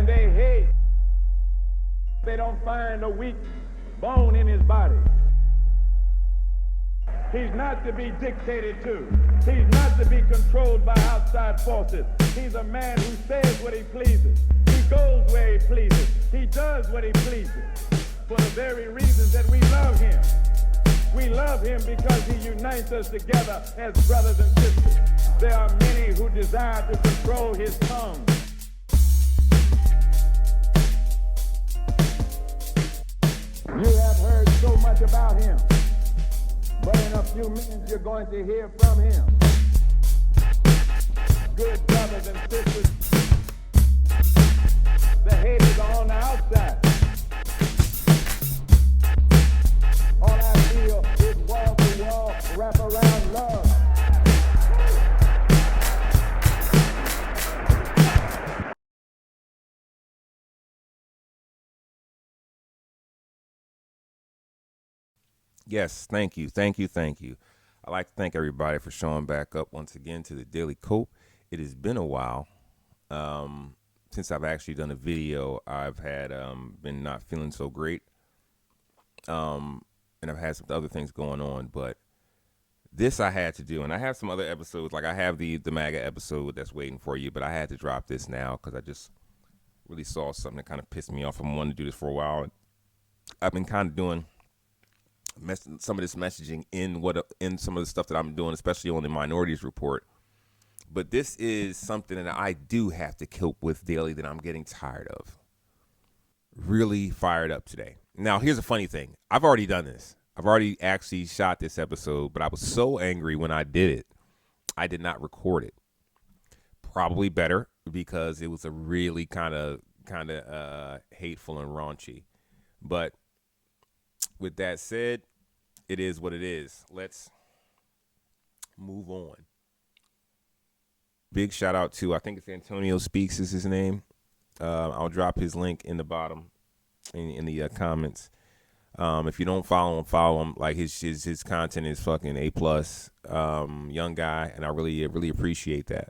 and they hate. They don't find a weak bone in his body. He's not to be dictated to. He's not to be controlled by outside forces. He's a man who says what he pleases. He goes where he pleases. He does what he pleases. For the very reasons that we love him. We love him because he unites us together as brothers and sisters. There are many who desire to control his tongue. You have heard so much about him. But in a few minutes, you're going to hear from him. Good brothers and sisters, the haters are on the outside. All I feel is wall-to-wall, wrap-around love. Yes, thank you. I'd like to thank everybody for showing back up once again to the Daily Cope. It has been a while since I've actually done a video. I've had been not feeling so great, and I've had some other things going on, but this I had to do, and I have some other episodes. Like I have the MAGA episode that's waiting for you, but I had to drop this now because I just really saw something that kind of pissed me off. I wanted to do this for a while. I've been kind of doing some of this messaging in some of the stuff that I'm doing, especially on the Minorities Report. But this is something that I do have to cope with daily that I'm getting tired of. Really fired up today. Now, here's a funny thing. I've already done this. I've already actually shot this episode, but I was so angry when I did it, I did not record it. Probably better because it was a really kind of hateful and raunchy. But with that said, it is what it is. Let's move on. Big shout out to, I think it's Antonio Speaks is his name. I'll drop his link in the bottom in the comments. If you don't follow him. Like his content is fucking A+. Young guy, and I really appreciate that.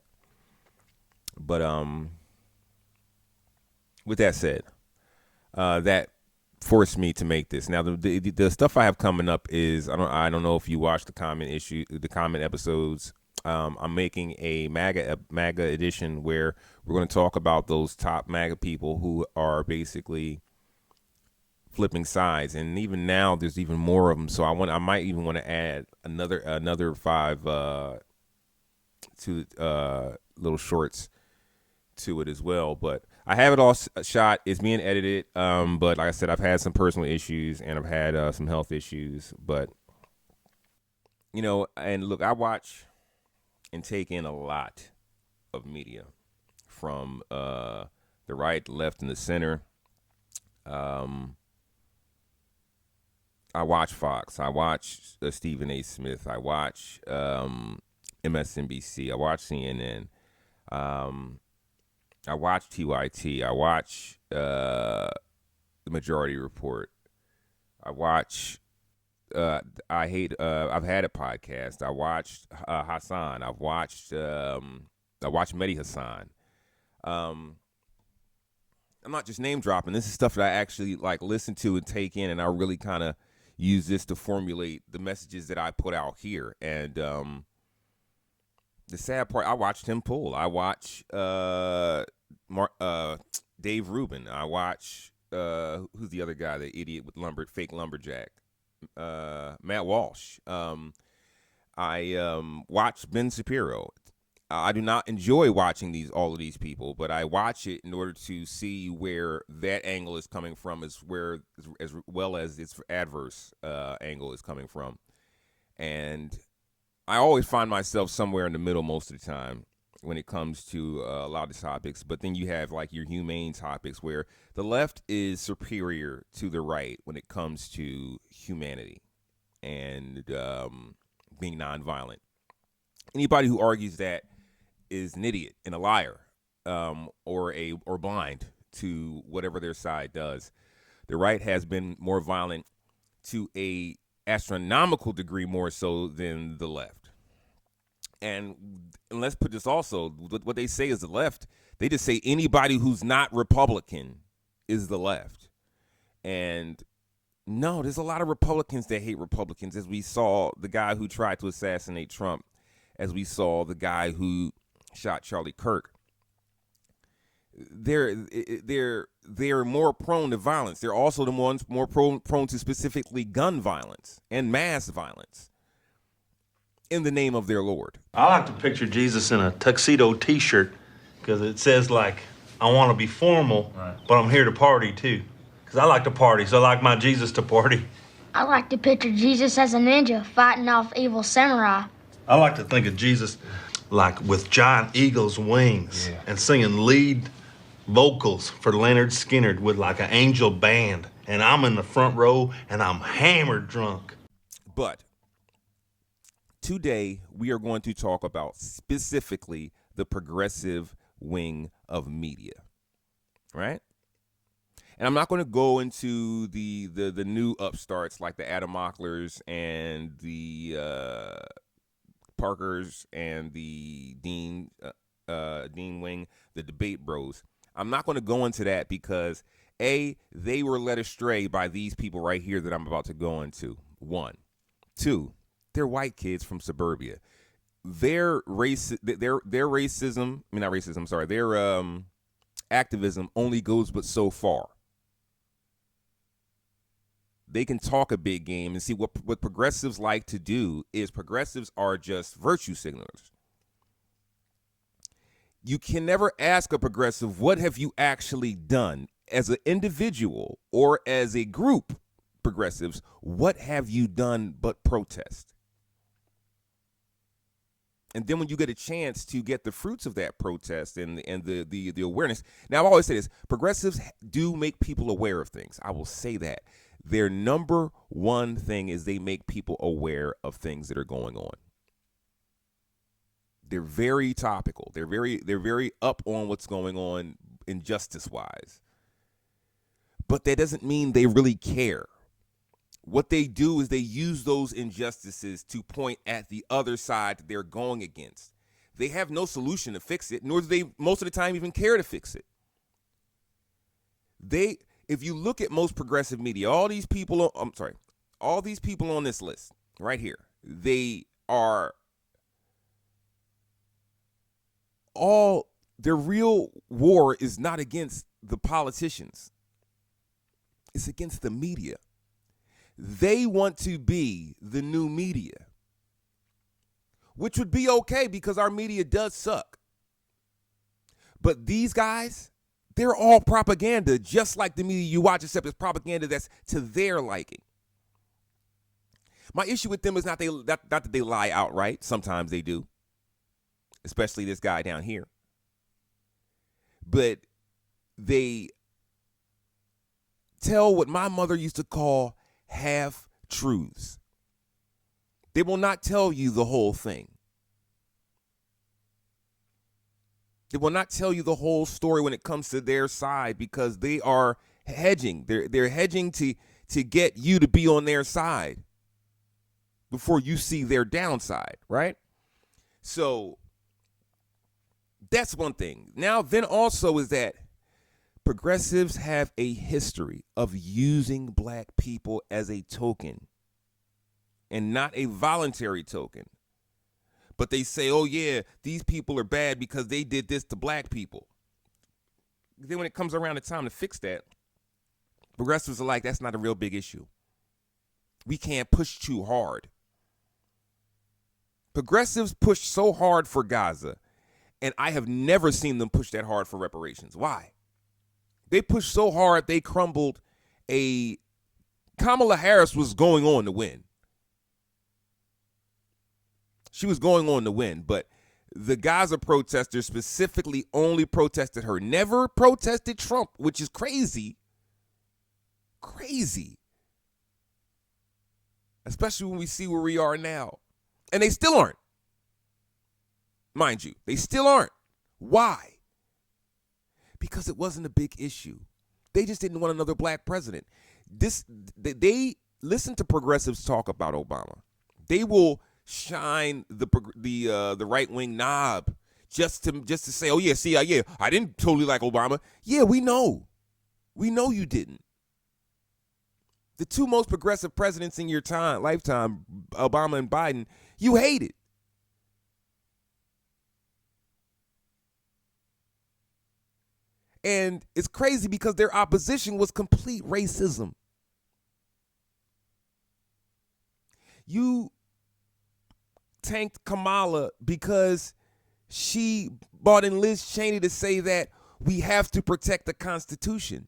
But with that said, that forced me to make this. Now the stuff I have coming up is I don't know if you watched the comment episodes. I'm making a MAGA edition where we're going to talk about those top MAGA people who are basically flipping sides, and even now there's even more of them. So I might even want to add another 5 little shorts to it as well. But I have it all shot. It's being edited. But like I said, I've had some personal issues and I've had some health issues. But and look, I watch and take in a lot of media from the right, the left, and the center. I watch Fox. I watch Stephen A. Smith. I watch MSNBC. I watch CNN. I watch TYT. I watch the Majority Report. I watch. I've had a podcast. I watched Hassan. I watched Mehdi Hassan. I'm not just name dropping. This is stuff that I actually like listen to and take in, and I really kind of use this to formulate the messages that I put out here. And the sad part, I watched Tim Pool. I watch Dave Rubin. I watch who's the other guy, the idiot with fake lumberjack, Matt Walsh. I watch Ben Shapiro. I do not enjoy watching all of these people, but I watch it in order to see where that angle is coming from, as well as its adverse angle is coming from. And I always find myself somewhere in the middle most of the time when it comes to a lot of topics. But then you have like your humane topics where the left is superior to the right when it comes to humanity and being nonviolent. Anybody who argues that is an idiot and a liar, or blind to whatever their side does. The right has been more violent to a astronomical degree, more so than the left. And let's put this also, what they say is the left, They just say anybody who's not Republican is the left. And no, there's a lot of Republicans that hate Republicans, as we saw the guy who tried to assassinate Trump, as we saw the guy who shot Charlie Kirk. They're more prone to violence. They're also the ones more prone to specifically gun violence and mass violence in the name of their Lord. I like to picture Jesus in a tuxedo T-shirt because it says, like, I want to be formal, right, but I'm here to party too. Because I like to party, so I like my Jesus to party. I like to picture Jesus as a ninja fighting off evil samurai. I like to think of Jesus like with giant eagle's wings, and singing lead vocals for Leonard Skinner with like an angel band. And I'm in the front row and I'm hammered drunk. But today we are going to talk about specifically the progressive wing of media, right? And I'm not going to go into the new upstarts like the Adam Mocklers and the Parkers and the Dean Wing, the debate bros. I'm not going to go into that because A, they were led astray by these people right here that I'm about to go into. 1. 2, they're white kids from suburbia. Their activism only goes but so far. They can talk a big game, and see what progressives like to do is progressives are just virtue signalers. You can never ask a progressive, what have you actually done as an individual or as a group? Progressives, what have you done but protest? And then when you get a chance to get the fruits of that protest and the awareness. Now, I've always said this, progressives do make people aware of things. I will say that. Their number one thing is they make people aware of things that are going on. They're very topical. They're very up on what's going on injustice-wise. But that doesn't mean they really care. What they do is they use those injustices to point at the other side that they're going against. They have no solution to fix it, nor do they most of the time even care to fix it. If you look at most progressive media, all these people on this list right here, their real war is not against the politicians. It's against the media. They want to be the new media, which would be okay because our media does suck. But these guys, they're all propaganda, just like the media you watch, except it's propaganda that's to their liking. My issue with them is not that they lie outright. Sometimes they do, especially this guy down here. But they tell what my mother used to call half-truths. They will not tell you the whole thing. They will not tell you the whole story when it comes to their side because they are hedging. They're hedging to get you to be on their side before you see their downside, right? So that's one thing. Now, then also is that progressives have a history of using black people as a token and not a voluntary token. But they say, oh, yeah, these people are bad because they did this to black people. Then when it comes around the time to fix that, progressives are like, that's not a real big issue. We can't push too hard. Progressives push so hard for Gaza, and I have never seen them push that hard for reparations. Why? They pushed so hard they crumbled Kamala Harris was going on to win. She was going on to win, but the Gaza protesters specifically only protested her, never protested Trump, which is crazy. Crazy. Especially when we see where we are now. And they still aren't. Mind you, they still aren't. Why? Because it wasn't a big issue. They just didn't want another black president. They listen to progressives talk about Obama. They will shine the right wing knob just to say, oh yeah, see, yeah, I didn't totally like Obama. Yeah, we know you didn't. The two most progressive presidents in your lifetime, Obama and Biden, you hated. And it's crazy because their opposition was complete racism. You tanked Kamala because she brought in Liz Cheney to say that we have to protect the Constitution.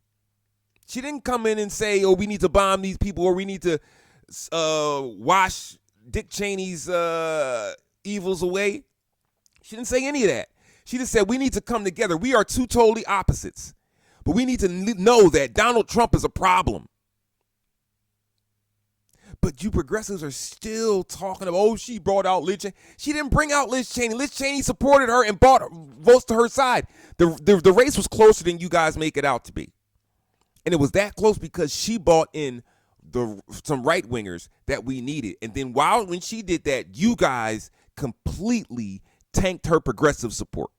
She didn't come in and say, oh, we need to bomb these people or we need to wash Dick Cheney's evils away. She didn't say any of that. She just said we need to come together. We are two totally opposites. But we need to know that Donald Trump is a problem. But you progressives are still talking about, oh, she brought out Liz Cheney. She didn't bring out Liz Cheney. Liz Cheney supported her and bought votes to her side. The race was closer than you guys make it out to be. And it was that close because she bought in some right-wingers that we needed. And then when she did that, you guys completely tanked her progressive support.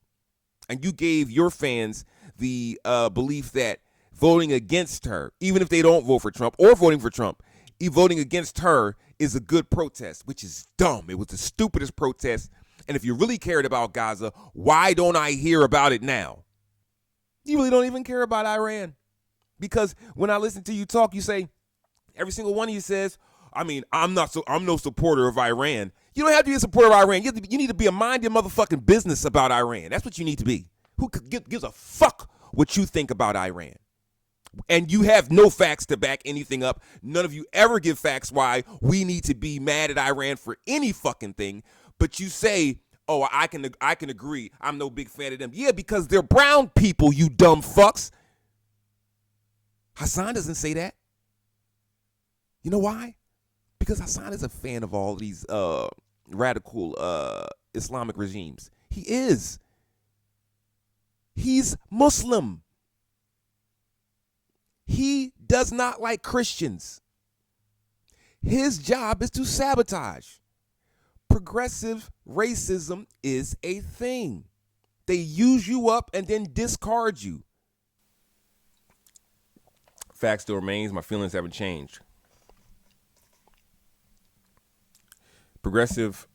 And you gave your fans the belief that voting against her, even if they don't vote for Trump or voting for Trump, voting against her is a good protest, which is dumb. It was the stupidest protest. And if you really cared about Gaza, why don't I hear about it now? You really don't even care about Iran. Because when I listen to you talk, you say, every single one of you says, I mean, I'm no supporter of Iran. You don't have to be a supporter of Iran. You need to be a mind your motherfucking business about Iran. That's what you need to be. Who gives a fuck what you think about Iran? And you have no facts to back anything up. None of you ever give facts why we need to be mad at Iran for any fucking thing. But you say, oh, I can agree. I'm no big fan of them. Yeah, because they're brown people, you dumb fucks. Hassan doesn't say that. You know why? Because Hassan is a fan of all these radical Islamic regimes. He is. He's Muslim. He does not like Christians. His job is to sabotage. Progressive racism is a thing. They use you up and then discard you. Fact still remains, my feelings haven't changed. Progressive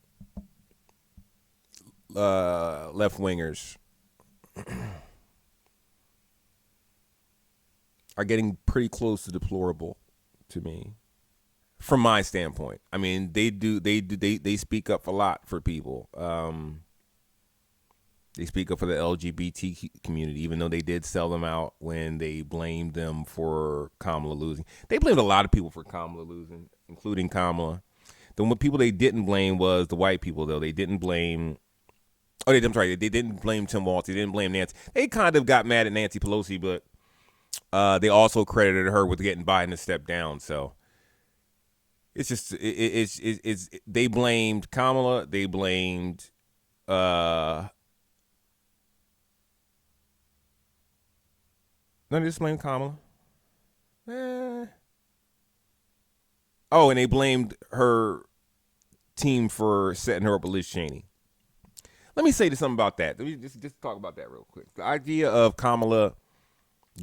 left-wingers are getting pretty close to deplorable to me, from my standpoint. I mean, they speak up a lot for people. They speak up for the LGBT community, even though they did sell them out when they blamed them for Kamala losing. They blamed a lot of people for Kamala losing, including Kamala. The people they didn't blame was the white people, though. They didn't blame. They didn't blame Tim Walz. They didn't blame Nancy. They kind of got mad at Nancy Pelosi, but they also credited her with getting Biden to step down. So it's just it's they blamed Kamala. They blamed No, they just blamed Kamala. Oh, and they blamed her team for setting her up with Liz Cheney. Let me say something about that. Let me just talk about that real quick. The idea of Kamala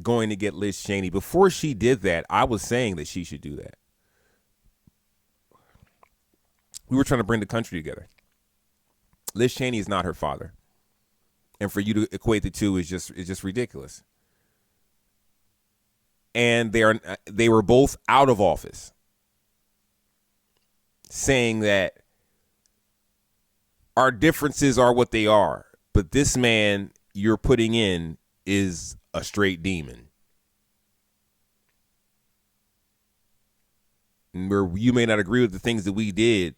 going to get Liz Cheney, before she did that, I was saying that she should do that. We were trying to bring the country together. Liz Cheney is not her father. And for you to equate the two is just ridiculous. And they were both out of office, saying that our differences are what they are, but this man you're putting in is a straight demon. And where you may not agree with the things that we did,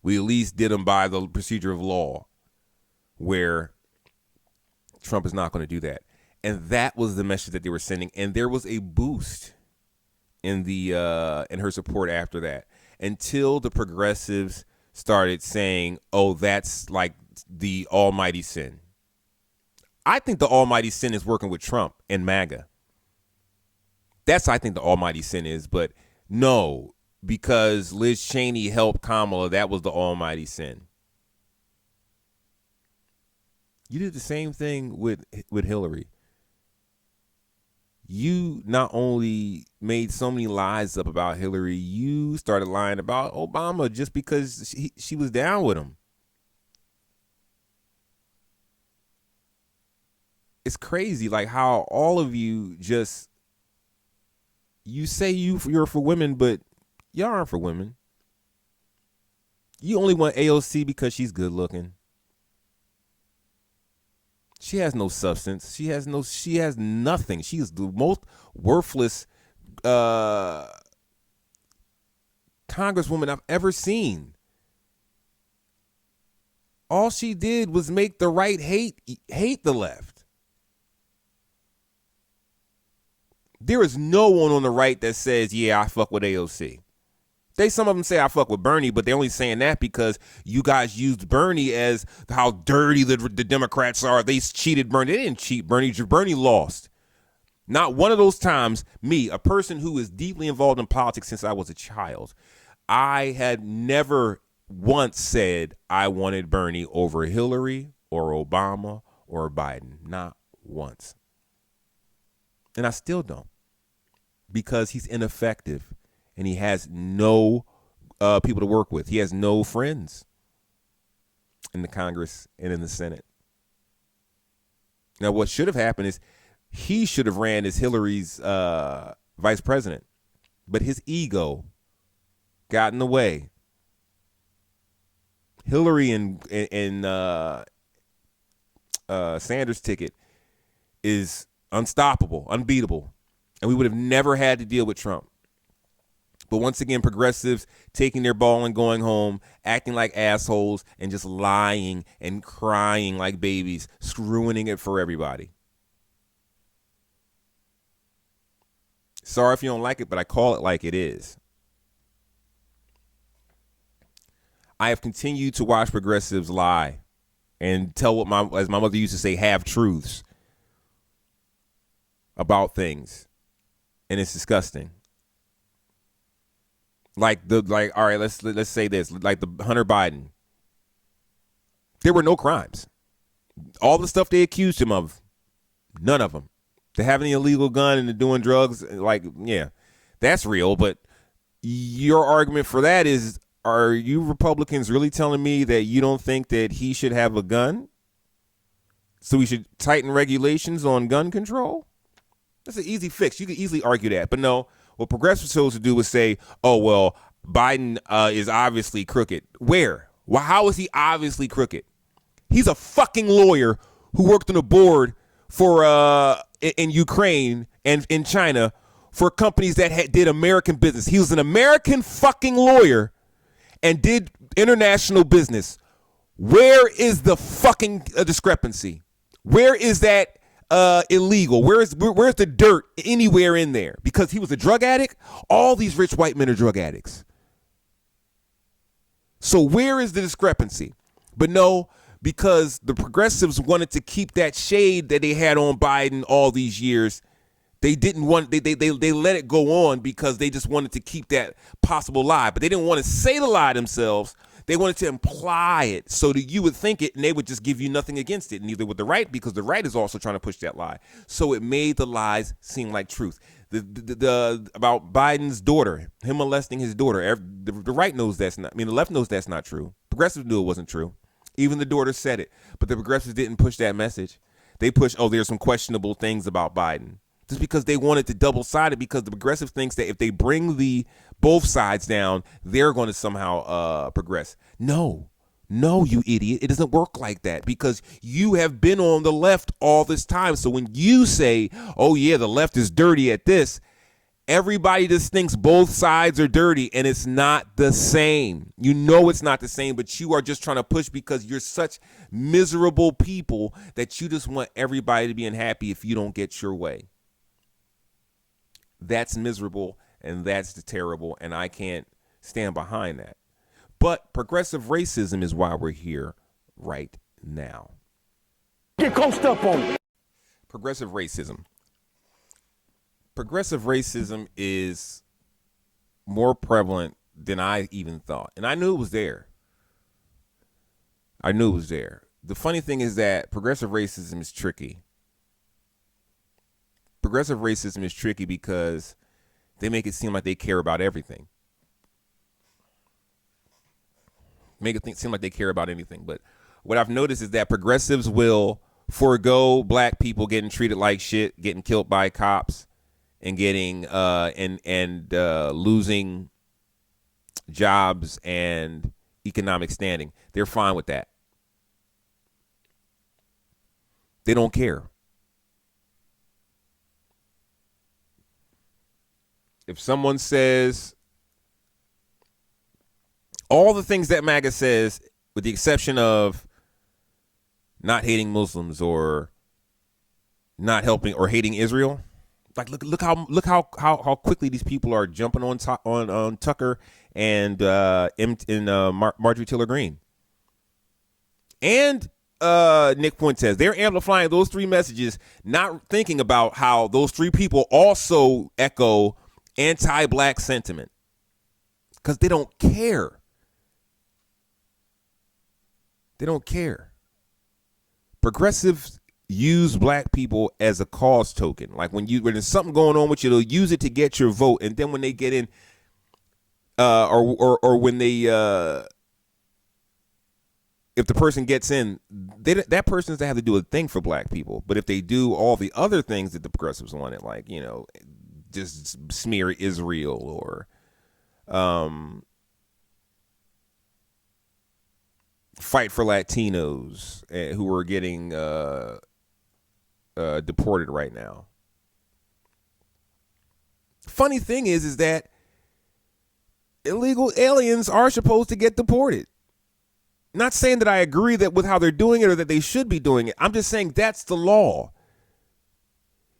we at least did them by the procedure of law, where Trump is not going to do that. And that was the message that they were sending. And there was a boost in her support after that, until the progressives started saying, oh, that's like the almighty sin. I think the almighty sin is working with Trump and MAGA. That's I think the almighty sin is. But no, because Liz Cheney helped Kamala, that was the almighty sin. You did the same thing with Hillary. You not only made so many lies up about Hillary, you started lying about Obama just because she was down with him. It's crazy, like how all of you just, you say you're for women, but y'all aren't for women. You only want AOC because she's good looking. She has no substance. She has nothing. She is the most worthless congresswoman I've ever seen. All she did was make the right hate the left. There is no one on the right that says, yeah, I fuck with AOC. Some of them say I fuck with Bernie, but they're only saying that because you guys used Bernie as how dirty the Democrats are. They cheated Bernie. They didn't cheat Bernie. Bernie lost. Not one of those times, me, a person who is deeply involved in politics since I was a child, I had never once said I wanted Bernie over Hillary or Obama or Biden. Not once. And I still don't. Because he's ineffective and he has no people to work with. He has no friends in the Congress and in the Senate. Now, what should have happened is he should have ran as Hillary's vice president, but his ego got in the way. Hillary and Sanders' ticket is unstoppable, unbeatable. And we would have never had to deal with Trump. But once again, progressives taking their ball and going home, acting like assholes, and just lying and crying like babies, ruining it for everybody. Sorry if you don't like it, but I call it like it is. I have continued to watch progressives lie and tell as my mother used to say, half truths about things. And it's disgusting. All right, let's say this, like the Hunter Biden. There were no crimes. All the stuff they accused him of, none of them. To having an illegal gun and to doing drugs, yeah, that's real. But your argument for that is, are you Republicans really telling me that you don't think that he should have a gun? So we should tighten regulations on gun control? That's an easy fix. You could easily argue that. But no, what progressives chose to do was say, oh, well, Biden is obviously crooked. Where? Well, how is he obviously crooked? He's a fucking lawyer who worked on a board for in Ukraine and in China for companies that did American business. He was an American fucking lawyer and did international business. Where is the fucking discrepancy? Where is that illegal? Where's the dirt anywhere in there? Because he was a drug addict? All these rich white men are drug addicts. So where is the discrepancy? But no, because the progressives wanted to keep that shade that they had on Biden all these years. They didn't want, they let it go on because they just wanted to keep that possible lie. But they didn't want to say the lie themselves. They wanted to imply it so that you would think it and they would just give you nothing against it. Neither would the right, because the right is also trying to push that lie. So it made the lies seem like truth. The about Biden's daughter, him molesting his daughter. The right knows that's not, the left knows that's not true. Progressives knew it wasn't true. Even the daughter said it. But the progressives didn't push that message. They pushed, oh, there's some questionable things about Biden. Just because they wanted to double-sided, because the progressive thinks that if they bring both sides down, they're going to somehow progress. No, you idiot. It doesn't work like that, because you have been on the left all this time. So when you say, oh, yeah, the left is dirty at this, everybody just thinks both sides are dirty, and it's not the same. You know it's not the same, but you are just trying to push because you're such miserable people that you just want everybody to be unhappy if you don't get your way. That's miserable, and that's terrible, and I can't stand behind that. But progressive racism is why we're here right now. Get coached up on it. Progressive racism. Progressive racism is more prevalent than I even thought, and I knew it was there. the funny thing is that progressive racism is tricky. Progressive racism is tricky because they make it seem like they care about everything. Make it seem like they care about anything. But what I've noticed is that progressives will forego black people getting treated like shit, getting killed by cops, and getting losing jobs and economic standing. They're fine with that. They don't care. If someone says all the things that MAGA says, with the exception of not hating Muslims or not helping or hating Israel, like look how quickly these people are jumping on Tucker and Marjorie Taylor Greene and Nick Fuentes. They're amplifying those three messages, not thinking about how those three people also echo anti-black sentiment because they don't care. They don't care. Progressives use black people as a cause token. Like when there's something going on with you, they'll use it to get your vote. And then when they get in, or when they, if the person gets in, that person doesn't have to do a thing for black people. But if they do all the other things that the progressives wanted, like, you know, just smear Israel or fight for Latinos who are getting deported right now. Funny thing is that illegal aliens are supposed to get deported. Not saying that I agree that with how they're doing it or that they should be doing it. I'm just saying that's the law.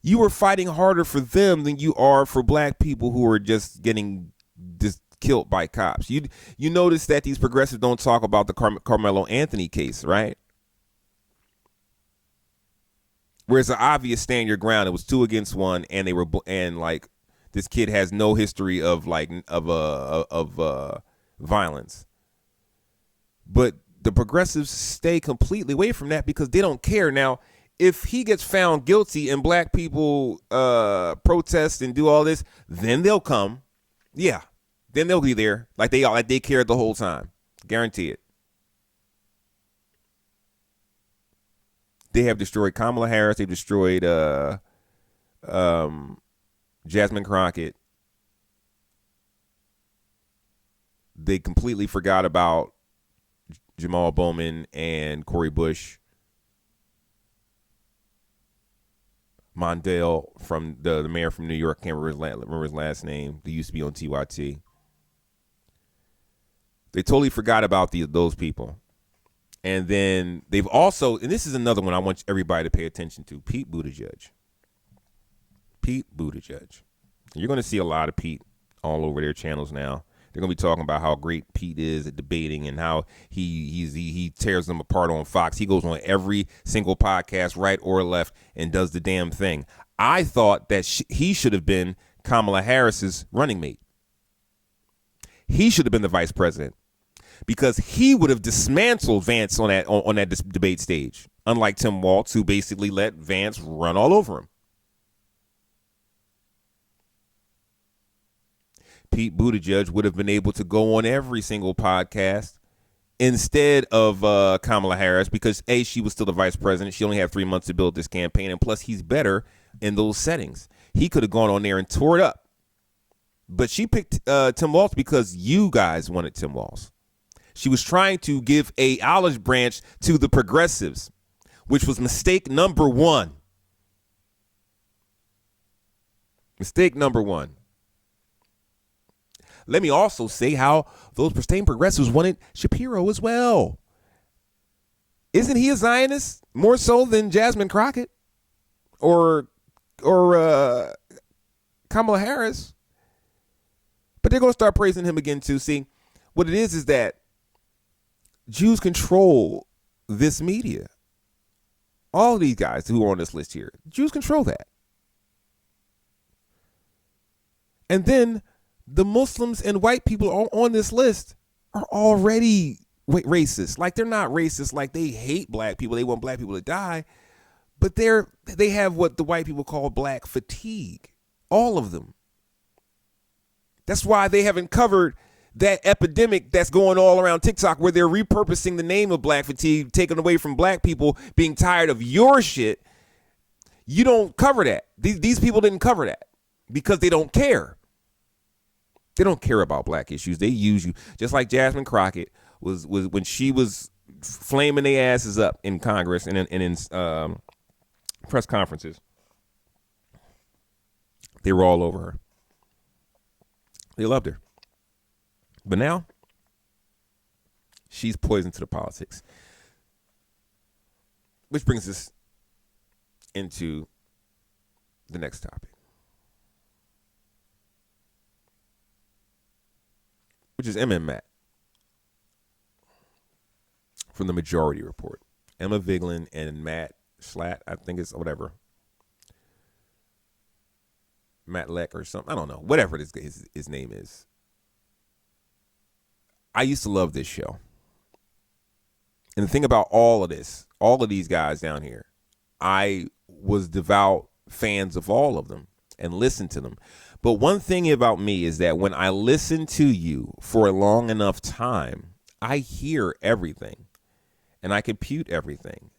You are fighting harder for them than you are for black people who are just getting killed by cops. You notice that these progressives don't talk about the Carmelo Anthony case, right? Where it's an obvious stand your ground. It was 2 against 1, and like this kid has no history of violence. But the progressives stay completely away from that because they don't care. Now, if he gets found guilty and black people protest and do all this, then they'll come. Yeah, then they'll be there like they cared the whole time. Guarantee it. They have destroyed Kamala Harris. They've destroyed Jasmine Crockett. They completely forgot about Jamal Bowman and Cori Bush. Mondale from the mayor from New York, can't remember his last name. They used to be on TYT. They totally forgot about those people. And then they've also, and this is another one I want everybody to pay attention to, Pete Buttigieg. Pete Buttigieg. You're going to see a lot of Pete all over their channels now. They're going to be talking about how great Pete is at debating and how he tears them apart on Fox. He goes on every single podcast, right or left, and does the damn thing. I thought that he should have been Kamala Harris's running mate. He should have been the vice president because he would have dismantled Vance on that debate stage, unlike Tim Walz, who basically let Vance run all over him. Pete Buttigieg would have been able to go on every single podcast instead of Kamala Harris because, A, she was still the vice president. She only had 3 months to build this campaign, and plus he's better in those settings. He could have gone on there and tore it up. But she picked Tim Walz because you guys wanted Tim Walz. She was trying to give a olive branch to the progressives, which was mistake number one. Mistake number one. Let me also say how those same progressives wanted Shapiro as well. Isn't he a Zionist more so than Jasmine Crockett or Kamala Harris? But they're going to start praising him again too. See, what it is that Jews control this media. All of these guys who are on this list here, Jews control that. And then the Muslims and white people on this list are already racist. Like, they're not racist. Like, they hate black people. They want black people to die. But they have what the white people call black fatigue. All of them. That's why they haven't covered that epidemic that's going all around TikTok, where they're repurposing the name of black fatigue, taken away from black people being tired of your shit. You don't cover that. These people didn't cover that because they don't care. They don't care about black issues. They use you just like Jasmine Crockett was when she was flaming their asses up in Congress and in press conferences. They were all over her. They loved her. But now, she's poison to the politics. Which brings us into the next topic, which is Emma and Matt from the Majority Report. Emma Vigeland and Matt Schlatt, I think it's whatever. Matt Leck or something. I don't know. Whatever his name is. I used to love this show. And the thing about all of these guys down here, I was devout fans of all of them and listened to them. But one thing about me is that when I listen to you for a long enough time, I hear everything and I compute everything.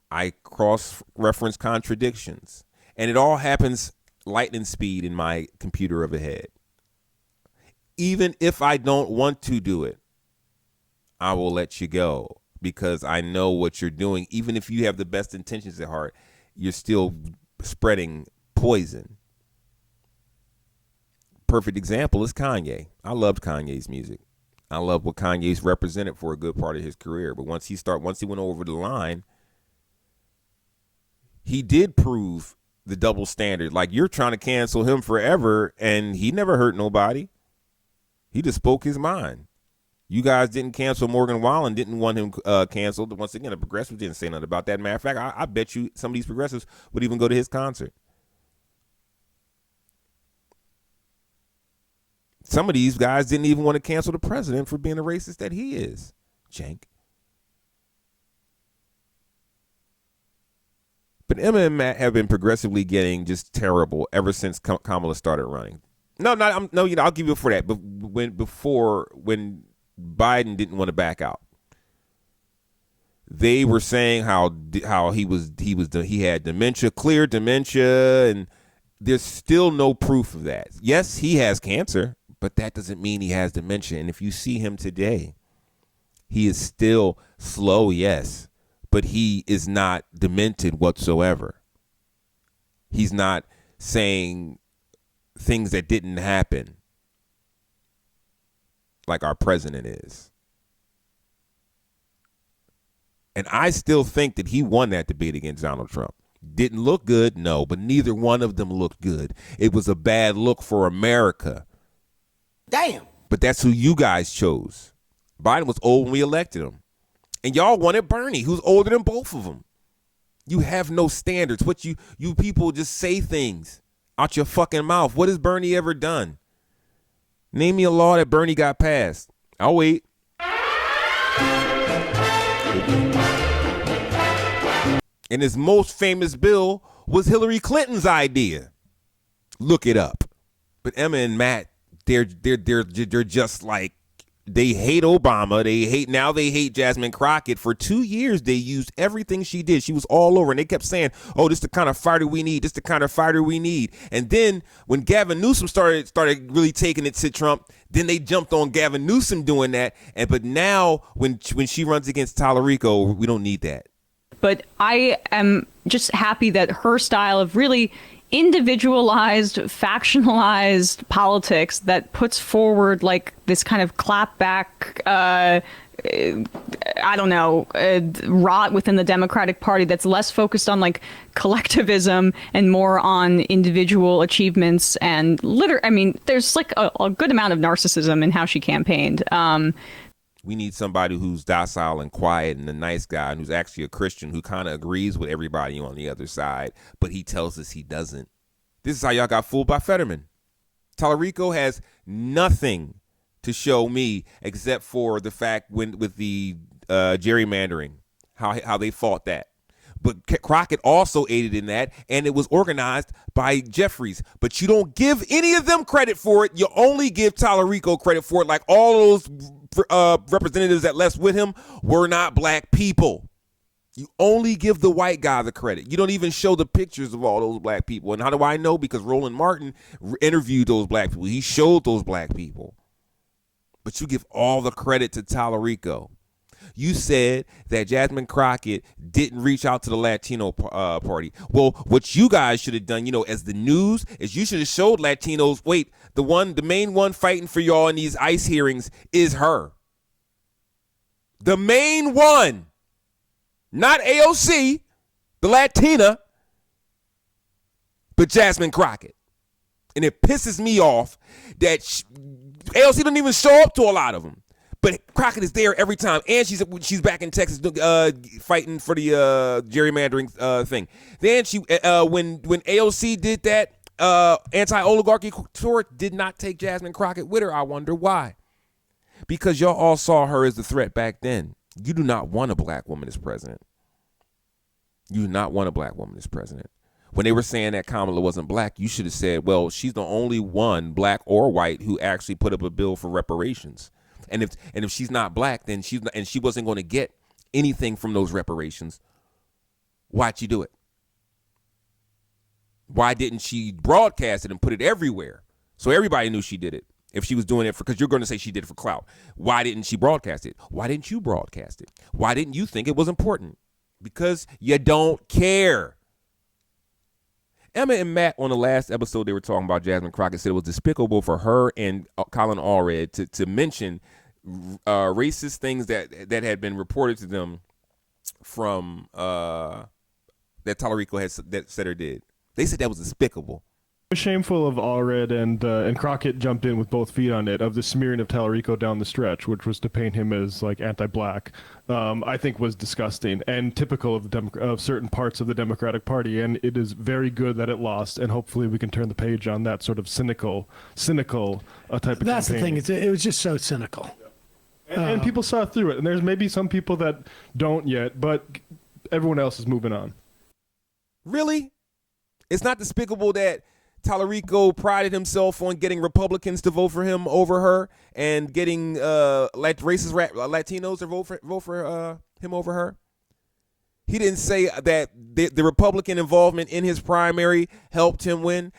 I cross-reference contradictions, and it all happens lightning speed in my computer of a head. Even if I don't want to do it, I will let you go because I know what you're doing. Even if you have the best intentions at heart, you're still spreading poison. Perfect example is Kanye. I loved Kanye's music. I love what Kanye's represented for a good part of his career. But once he went over the line, he did prove the double standard. Like, you're trying to cancel him forever, and he never hurt nobody. He just spoke his mind. You guys didn't cancel Morgan Wallen, didn't want him canceled. Once again, the progressives didn't say nothing about that. Matter of fact, I bet you some of these progressives would even go to his concert. Some of these guys didn't even want to cancel the president for being the racist that he is. Jank. But Emma and Matt have been progressively getting just terrible ever since Kamala started running. I'll give you for that. But when Biden didn't want to back out, they were saying how he had dementia, clear dementia, and there's still no proof of that. Yes, he has cancer, but that doesn't mean he has dementia. And if you see him today, he is still slow, yes, but he is not demented whatsoever. He's not saying things that didn't happen like our president is. And I still think that he won that debate against Donald Trump. Didn't look good, no, but neither one of them looked good. It was a bad look for America. Damn. But that's who you guys chose. Biden was old when we elected him. And y'all wanted Bernie, who's older than both of them. You have no standards. What you people just say things out your fucking mouth. What has Bernie ever done? Name me a law that Bernie got passed. I'll wait. And his most famous bill was Hillary Clinton's idea. Look it up. But Emma and Matt, they're just like, they hate Obama. They hate Jasmine Crockett. For 2 years, they used everything she did. She was all over, and they kept saying, "Oh, this is the kind of fighter we need. This is the kind of fighter we need." And then when Gavin Newsom started really taking it to Trump, then they jumped on Gavin Newsom doing that. But now when she runs against Tallarico, we don't need that. But I am just happy that her style of really individualized, factionalized politics that puts forward like this kind of clapback, rot within the Democratic Party that's less focused on like collectivism and more on individual achievements and there's like a good amount of narcissism in how she campaigned. We need somebody who's docile and quiet and a nice guy and who's actually a Christian who kind of agrees with everybody on the other side, but he tells us he doesn't. This is how y'all got fooled by Fetterman. Tallarico has nothing to show me, except for the fact with the gerrymandering, how they fought that. But Crockett also aided in that, and it was organized by Jeffries. But you don't give any of them credit for it. You only give Tallarico credit for it, like all those representatives that left with him were not black people. You only give the white guy the credit. You don't even show the pictures of all those black people. And how do I know? Because Roland Martin interviewed those black people. He showed those black people. But you give all the credit to Tallarico. You said that Jasmine Crockett didn't reach out to the Latino party. Well, what you guys should have done, as the news, is you should have showed Latinos, wait, the main one fighting for y'all in these ICE hearings is her. The main one. Not AOC, the Latina, but Jasmine Crockett. And it pisses me off that AOC doesn't even show up to a lot of them. But Crockett is there every time, and she's back in Texas fighting for the gerrymandering thing. Then she when AOC did that anti-oligarchy tour, did not take Jasmine Crockett with her. I wonder why. Because y'all all saw her as the threat back then. You do not want a black woman as president. You do not want a black woman as president. When they were saying that Kamala wasn't black, you should have said, well, she's the only one, black or white, who actually put up a bill for reparations. And if she's not black, then she wasn't going to get anything from those reparations. Why'd she do it? Why didn't she broadcast it and put it everywhere so everybody knew she did it? If she was doing it because you're going to say she did it for clout. Why didn't she broadcast it? Why didn't you broadcast it? Why didn't you think it was important? Because you don't care. Emma and Matt on the last episode, they were talking about Jasmine Crockett, said it was despicable for her and Colin Allred to mention racist things that had been reported to them from that Tallarico had said or did. They said that was despicable. Shameful of Allred and Crockett jumped in with both feet on it, of the smearing of Tallarico down the stretch, which was to paint him as like anti-black. I think was disgusting and typical of certain parts of the Democratic Party, and it is very good that it lost, and hopefully we can turn the page on that sort of cynical type of That's campaign. the thing. It was just so cynical. And people saw through it, and there's maybe some people that don't yet, but everyone else is moving on. Really? It's not despicable that Tallarico prided himself on getting Republicans to vote for him over her and getting racist Latinos to vote for him over her. He didn't say that the Republican involvement in his primary helped him win.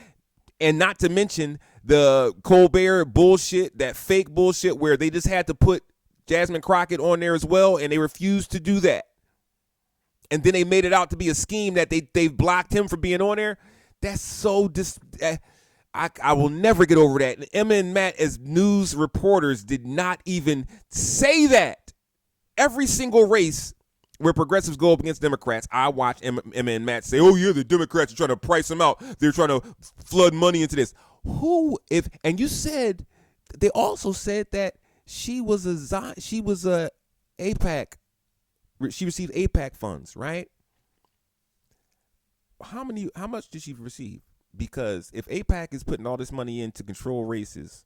And not to mention the Colbert bullshit, that fake bullshit where they just had to put Jasmine Crockett on there as well, and they refused to do that. And then they made it out to be a scheme that they blocked him from being on there. That's so I will never get over that. And Emma and Matt, as news reporters, did not even say that. Every single race where progressives go up against Democrats, I watch Emma and Matt say, oh yeah, the Democrats are trying to price them out. They're trying to flood money into this. And you said, they also said that she received APAC funds, right? How much did she receive? Because if AIPAC is putting all this money in to control races,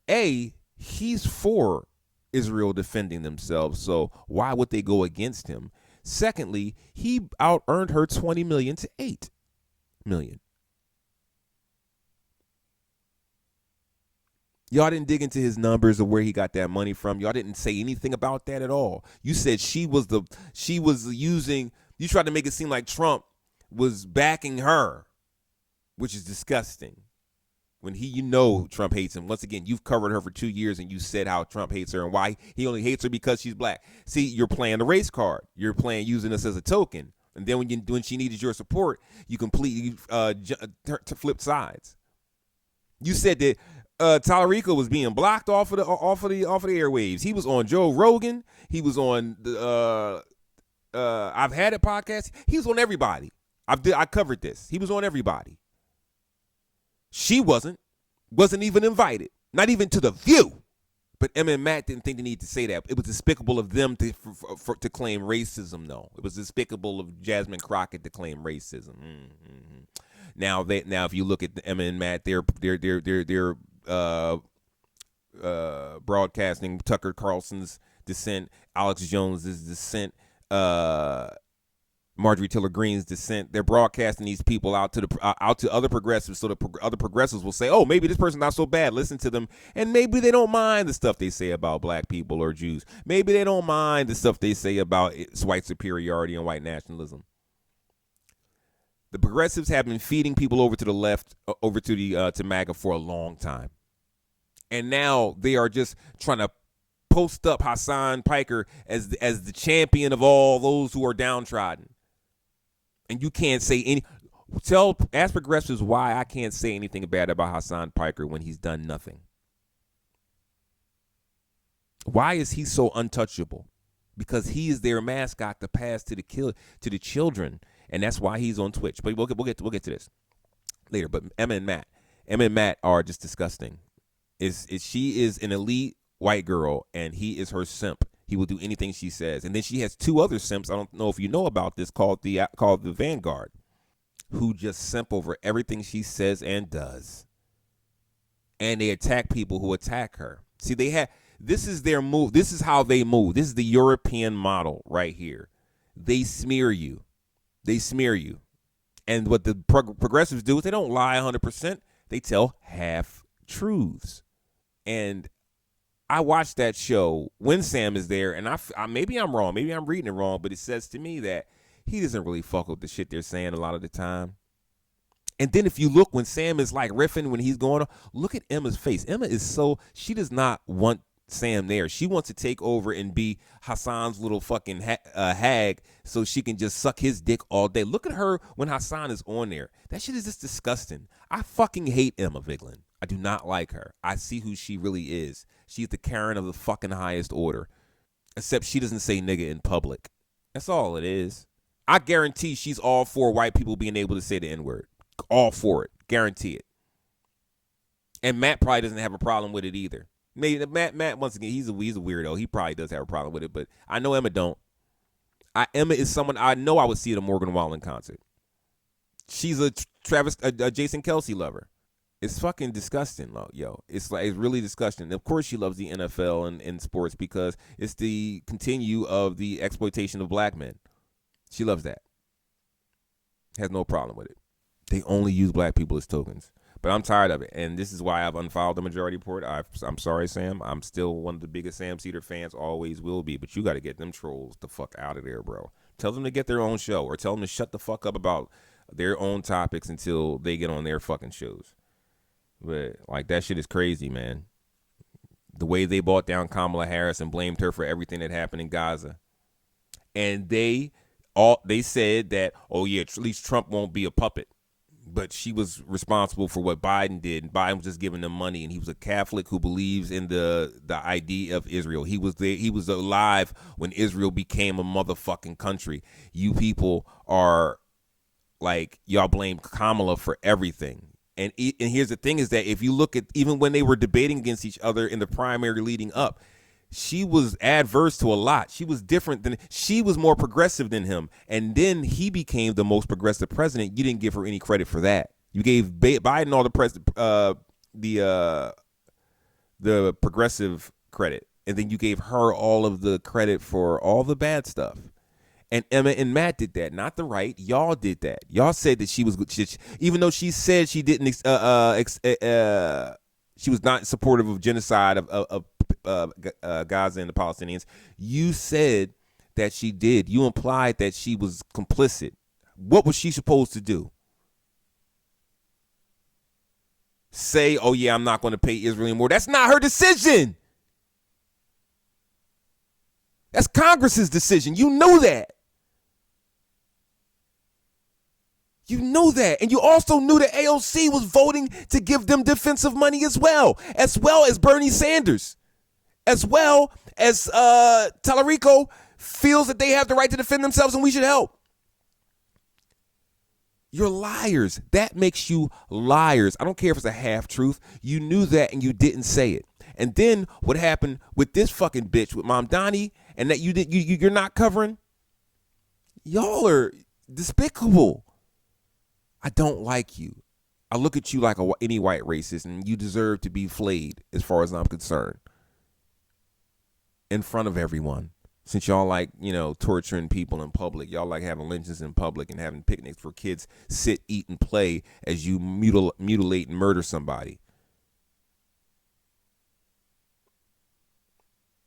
he's for Israel defending themselves, so why would they go against him? Secondly, he out-earned her $20 million to $8 million. Y'all didn't dig into his numbers of where he got that money from. Y'all didn't say anything about that at all. You said you tried to make it seem like Trump was backing her, which is disgusting. When Trump hates him. Once again, you've covered her for 2 years and you said how Trump hates her and why he only hates her because she's black. See, you're playing the race card. You're playing using us as a token. And then when she needed your support, you completely flip sides. You said that Tallarico was being blocked off of the airwaves. He was on Joe Rogan. He was on the I've Had It podcast. He was on everybody. I covered this. He was on everybody. She wasn't even invited, not even to The View. But Emma and Matt didn't think they needed to say that. It was despicable of them to claim racism, though. It was despicable of Jasmine Crockett to claim racism. Mm-hmm. Now if you look at Emma and Matt, they're broadcasting Tucker Carlson's dissent, Alex Jones's dissent, Marjorie Taylor Greene's dissent. They're broadcasting these people out to other progressives, so the other progressives will say, "Oh, maybe this person's not so bad. Listen to them," and maybe they don't mind the stuff they say about black people or Jews. Maybe they don't mind the stuff they say about white superiority and white nationalism. The progressives have been feeding people over to the left, over to the to MAGA for a long time, and now they are just trying to post up Hassan Piker as the champion of all those who are downtrodden. And you can't say ask progressives why I can't say anything bad about Hassan Piker when he's done nothing. Why is he so untouchable? Because he is their mascot to pass to the children, and that's why he's on Twitch. But we'll get to this later. But Emma and Matt are just disgusting. She is an elite white girl, and he is her simp. He will do anything she says. And then she has two other simps, I don't know if you know about this, called the Vanguard, who just simp over everything she says and does. And they attack people who attack her. See, this is their move. This is how they move. This is the European model right here. They smear you. And what the progressives do is they don't lie 100%. They tell half truths. And I watched that show when Sam is there, and I maybe I'm wrong, maybe I'm reading it wrong, but it says to me that he doesn't really fuck with the shit they're saying a lot of the time. And then if you look when Sam is like riffing, when he's going on, look at Emma's face. Emma she does not want Sam there. She wants to take over and be Hassan's little fucking hag so she can just suck his dick all day. Look at her when Hassan is on there. That shit is just disgusting. I fucking hate Emma Vigeland. I do not like her. I see who she really is. She's the Karen of the fucking highest order. Except she doesn't say nigga in public. That's all it is. I guarantee she's all for white people being able to say the N-word. All for it. Guarantee it. And Matt probably doesn't have a problem with it either. Maybe Matt once again, he's a weirdo. He probably does have a problem with it, but I know Emma don't. Emma is someone I know I would see at a Morgan Wallen concert. She's a Jason Kelsey lover. It's fucking disgusting, yo. It's really disgusting. Of course she loves the NFL and sports because it's the continue of the exploitation of black men. She loves that. Has no problem with it. They only use black people as tokens. But I'm tired of it, and this is why I've unfollowed the Majority Report. I'm sorry, Sam. I'm still one of the biggest Sam Cedar fans, always will be. But you got to get them trolls the fuck out of there, bro. Tell them to get their own show, or tell them to shut the fuck up about their own topics until they get on their fucking shows. But like that shit is crazy, man. The way they brought down Kamala Harris and blamed her for everything that happened in Gaza, and they said that, oh yeah, at least Trump won't be a puppet. But she was responsible for what Biden did. And Biden was just giving them money, and he was a Catholic who believes in the idea of Israel. He was there. He was alive when Israel became a motherfucking country. You people are like, y'all blame Kamala for everything. And here's the thing is that if you look at even when they were debating against each other in the primary leading up, she was adverse to a lot. She was she was more progressive than him. And then he became the most progressive president. You didn't give her any credit for that. You gave Biden all the progressive credit. And then you gave her all of the credit for all the bad stuff. And Emma and Matt did that, not the right. Y'all did that. Y'all said that she was good. Even though she said she didn't, she was not supportive of genocide of Gaza and the Palestinians. You said that she did. You implied that she was complicit. What was she supposed to do? Say, oh yeah, I'm not going to pay Israel anymore. That's not her decision. That's Congress's decision. You know that. You know that. And you also knew that AOC was voting to give them defensive money as well as Bernie Sanders, as well as Tallarico feels that they have the right to defend themselves and we should help. You're liars. That makes you liars. I don't care if it's a half truth. You knew that and you didn't say it. And then what happened with this fucking bitch with Mom Donnie and that you're not covering? Y'all are despicable. I don't like you. I look at you like any white racist, and you deserve to be flayed as far as I'm concerned. In front of everyone. Since y'all like, torturing people in public. Y'all like having lynchings in public and having picnics for kids sit, eat, and play as you mutilate and murder somebody.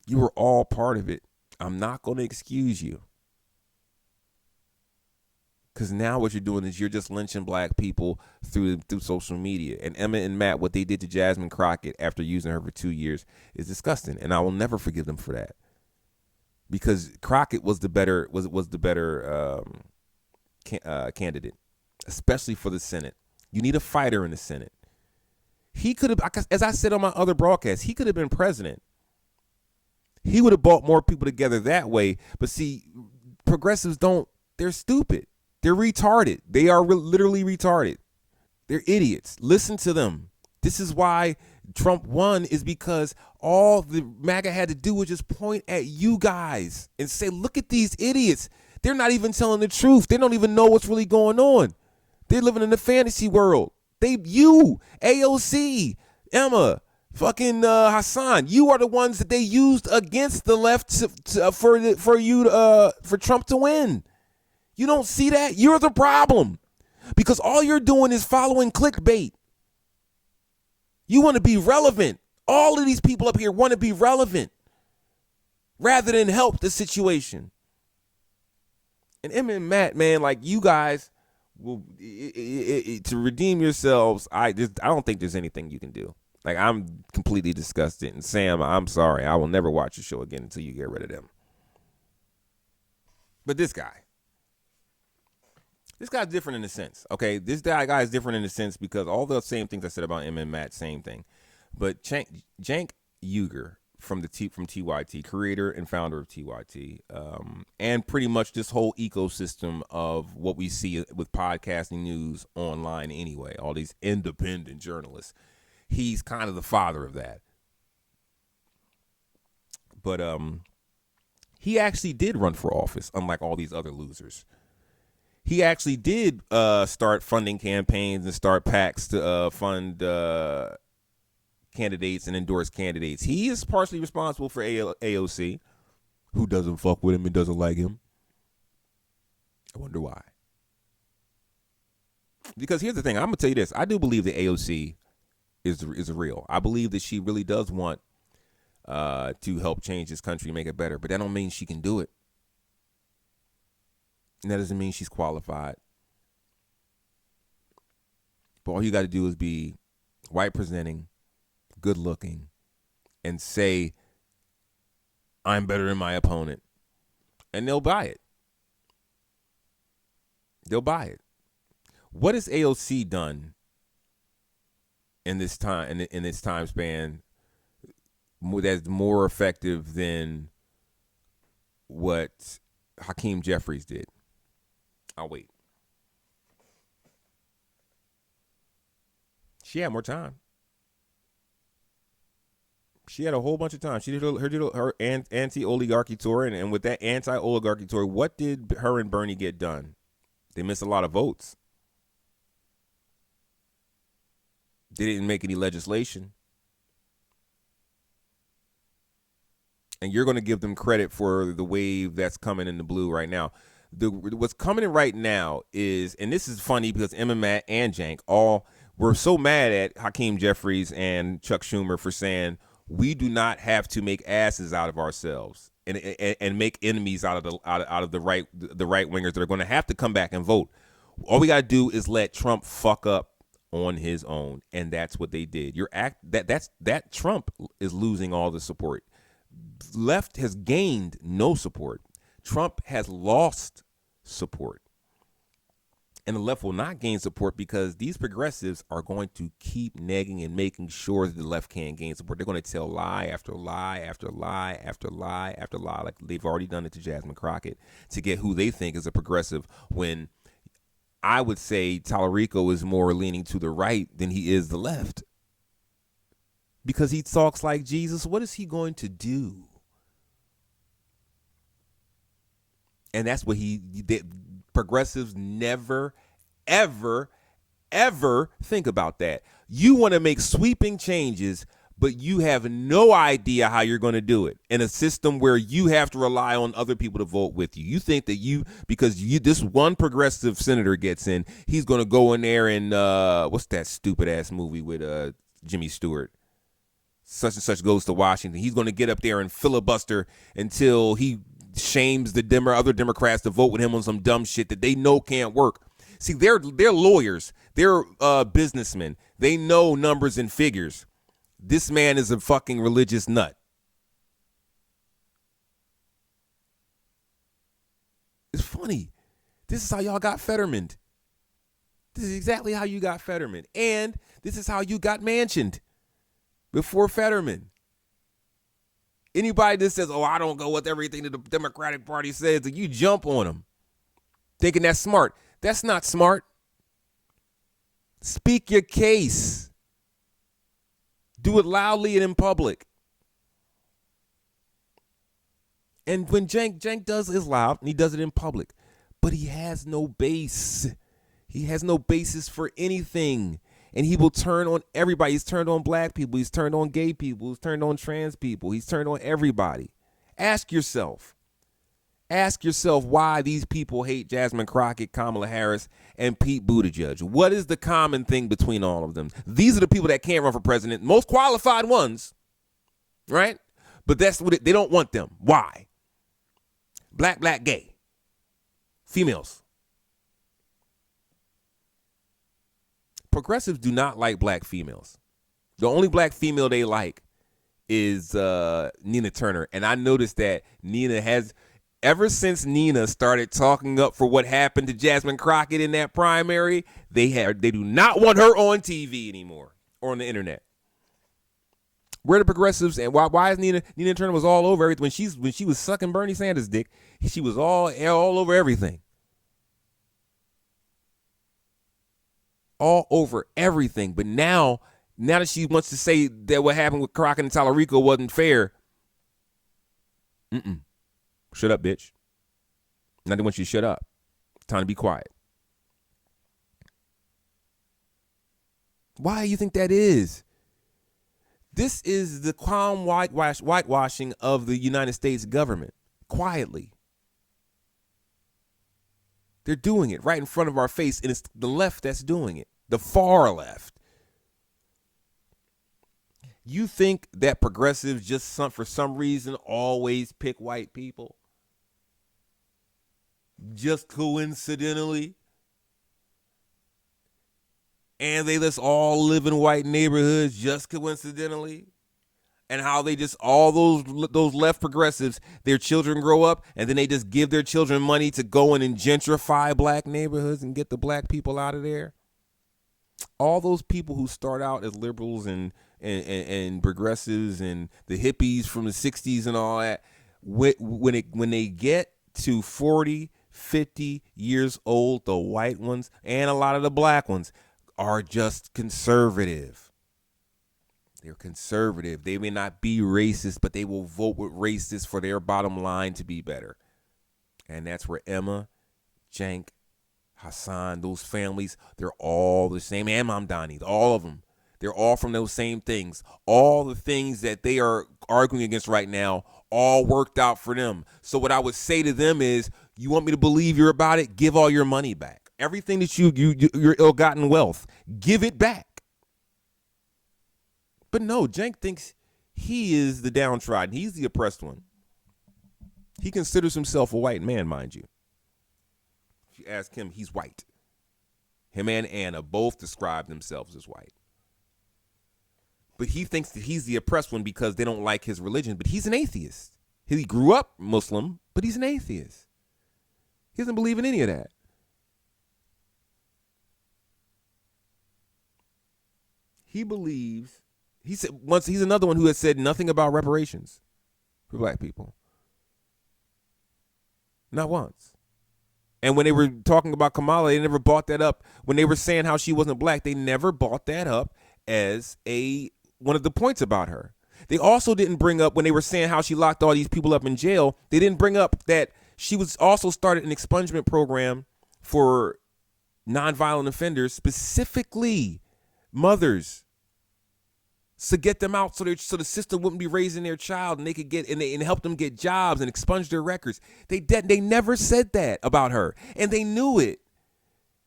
You were all part of it. I'm not going to excuse you. Because now what you're doing is you're just lynching black people through social media. And Emma and Matt, what they did to Jasmine Crockett after using her for 2 years is disgusting. And I will never forgive them for that. Because Crockett was the better candidate, especially for the Senate. You need a fighter in the Senate. He could have, as I said on my other broadcast, he could have been president. He would have brought more people together that way. But see, progressives they're stupid. They're retarded. They are literally retarded. They're idiots. Listen to them. This is why Trump won, is because all the MAGA had to do was just point at you guys and say, look at these idiots. They're not even telling the truth. They don't even know what's really going on. They're living in a fantasy world. AOC, Emma, fucking Hassan, you are the ones that they used against the left for Trump to win. You don't see that? You're the problem. Because all you're doing is following clickbait. You want to be relevant. All of these people up here want to be relevant rather than help the situation. And Emma and Matt, man, like you guys will to redeem yourselves. I don't think there's anything you can do. Like, I'm completely disgusted. And Sam, I'm sorry. I will never watch your show again until you get rid of them. But this guy's different in a sense, okay? This guy is different in a sense because all the same things I said about Emma and Matt, same thing. But Cenk Uygur from TYT, creator and founder of TYT, and pretty much this whole ecosystem of what we see with podcasting news online anyway, all these independent journalists, he's kind of the father of that. But he actually did run for office, unlike all these other losers. He actually did start funding campaigns and start PACs to fund candidates and endorse candidates. He is partially responsible for AOC, who doesn't fuck with him and doesn't like him. I wonder why. Because here's the thing. I'm going to tell you this. I do believe that AOC is real. I believe that she really does want to help change this country and make it better. But that don't mean she can do it. And that doesn't mean she's qualified. But all you got to do is be white presenting, good looking, and say, I'm better than my opponent. And they'll buy it. They'll buy it. What has AOC done in this time in this time span that's more effective than what Hakeem Jeffries did? I'll wait. She had more time. She had a whole bunch of time. She did her anti-oligarchy tour, and with that anti-oligarchy tour, what did her and Bernie get done? They missed a lot of votes. They didn't make any legislation. And you're going to give them credit for the wave that's coming in the blue right now. What's coming in right now is, and this is funny because Emma, Matt, and Cenk all were so mad at Hakeem Jeffries and Chuck Schumer for saying we do not have to make asses out of ourselves and make enemies out of the right wingers that are going to have to come back and vote. All we got to do is let Trump fuck up on his own, and that's what they did. That Trump is losing all the support. Left has gained no support. Trump has lost support. And the left will not gain support because these progressives are going to keep nagging and making sure that the left can't gain support. They're going to tell lie after lie after lie after lie after lie, like they've already done it to Jasmine Crockett, to get who they think is a progressive, when I would say Tallarico is more leaning to the right than he is the left. Because he talks like Jesus. What is he going to do? And that's what progressives never, ever, ever think about that. You want to make sweeping changes, but you have no idea how you're going to do it in a system where you have to rely on other people to vote with you. You think that because this one progressive senator gets in, he's going to go in there and what's that stupid ass movie with Jimmy Stewart? Such and such goes to Washington. He's going to get up there and filibuster until he shames the other Democrats to vote with him on some dumb shit that they know can't work. See, they're lawyers. They're businessmen. They know numbers and figures. This man is a fucking religious nut. It's funny. This is how y'all got Fetterman. This is exactly how you got Fetterman. And this is how you got Manchin before Fetterman. Anybody that says, oh, I don't go with everything that the Democratic Party says, you jump on them thinking that's smart. That's not smart. Speak your case. Do it loudly and in public. And when Cenk does is loud, and he does it in public, but he has no base. He has no basis for anything. And he will turn on everybody. He's turned on black people. He's turned on gay people. He's turned on trans people. He's turned on everybody. Ask yourself why these people hate Jasmine Crockett, Kamala Harris, and Pete Buttigieg. What is the common thing between all of them? These are the people that can't run for president, most qualified ones, right? But that's what they don't want them. Why? Black, gay, females. Progressives do not like black females. The only black female they like is Nina Turner. And I noticed that Nina has, ever since Nina started talking up for what happened to Jasmine Crockett in that primary, they do not want her on TV anymore or on the internet. Where the progressives, and why is Nina Turner was all over everything when she was sucking Bernie Sanders' dick, she was all over everything. All over everything. But now that she wants to say that what happened with Crockett and Tallarico wasn't fair, shut up, bitch. Now they want you to shut up. It's time to be quiet. Why do you think that is? This is the calm whitewashing of the United States government, quietly. They're doing it right in front of our face, and it's the left that's doing it, the far left. You think that progressives just for some reason always pick white people? Just coincidentally? And they just all live in white neighborhoods just coincidentally? And how they just, all those left progressives, their children grow up and then they just give their children money to go in and gentrify black neighborhoods and get the black people out of there? All those people who start out as liberals and progressives and the hippies from the 60s and all that, when they get to 40, 50 years old, the white ones and a lot of the black ones are just conservative. They're conservative. They may not be racist, but they will vote with racists for their bottom line to be better. And that's where Emma, Cenk, Hassan, those families, they're all the same. And Mamdani, all of them. They're all from those same things. All the things that they are arguing against right now all worked out for them. So what I would say to them is, you want me to believe you're about it? Give all your money back. Everything that your ill-gotten wealth, give it back. But no, Cenk thinks he is the downtrodden. He's the oppressed one. He considers himself a white man, mind you. If you ask him, he's white. Him and Anna both describe themselves as white. But he thinks that he's the oppressed one because they don't like his religion. But he's an atheist. He grew up Muslim, but he's an atheist. He doesn't believe in any of that. He believes, he said once, he's another one who has said nothing about reparations for black people. Not once. And when they were talking about Kamala, they never brought that up. When they were saying how she wasn't black, they never brought that up as one of the points about her. They also didn't bring up, when they were saying how she locked all these people up in jail, they didn't bring up that she was also started an expungement program for nonviolent offenders, specifically mothers, to get them out so the system wouldn't be raising their child and they could get and help them get jobs and expunge their records. They never said that about her, and they knew it.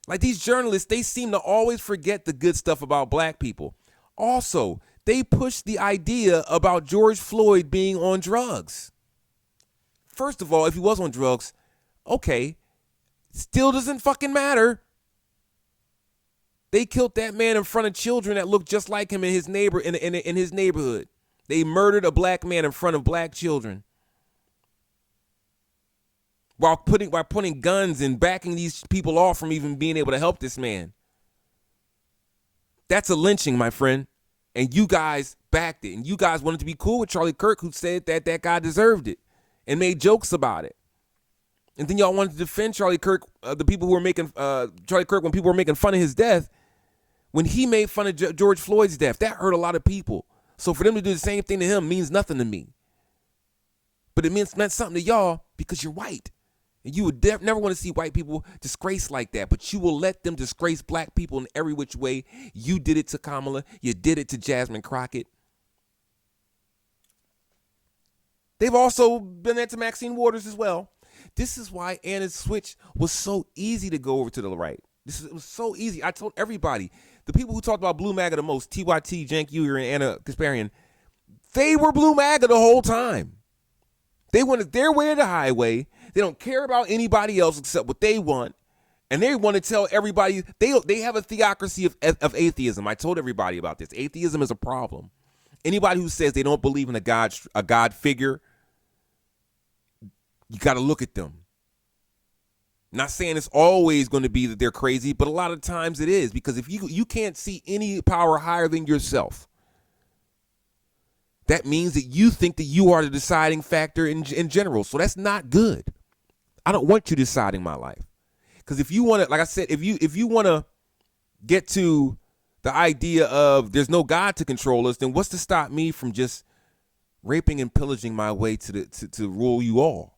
Like, these journalists, they seem to always forget the good stuff about black people. Also, they pushed the idea about George Floyd being on drugs. First of all, if he was on drugs, okay, still doesn't fucking matter. They killed that man in front of children that looked just like him in his neighborhood. They murdered a black man in front of black children while putting guns and backing these people off from even being able to help this man. That's a lynching, my friend. And you guys backed it. And you guys wanted to be cool with Charlie Kirk, who said that guy deserved it and made jokes about it. And then y'all wanted to defend Charlie Kirk, the people who were making Charlie Kirk when people were making fun of his death. When he made fun of George Floyd's death, that hurt a lot of people. So for them to do the same thing to him means nothing to me. But it meant something to y'all because you're white. And you would never want to see white people disgraced like that. But you will let them disgrace black people in every which way. You did it to Kamala. You did it to Jasmine Crockett. They've also been there to Maxine Waters as well. This is why Anna's switch was so easy to go over to the right. It was so easy. I told everybody. The people who talked about Blue MAGA the most, TYT, Cenk Uygur, and Anna Kasparian, they were Blue MAGA the whole time. They wanted their way of the highway. They don't care about anybody else except what they want. And they want to tell everybody, they have a theocracy of atheism. I told everybody about this. Atheism is a problem. Anybody who says they don't believe in a God figure, you got to look at them. Not saying it's always going to be that they're crazy, but a lot of times it is, because if you can't see any power higher than yourself, that means that you think that you are the deciding factor in general. So that's not good. I don't want you deciding my life. Because if you want to, like I said, if you want to get to the idea of there's no God to control us, then what's to stop me from just raping and pillaging my way to rule you all?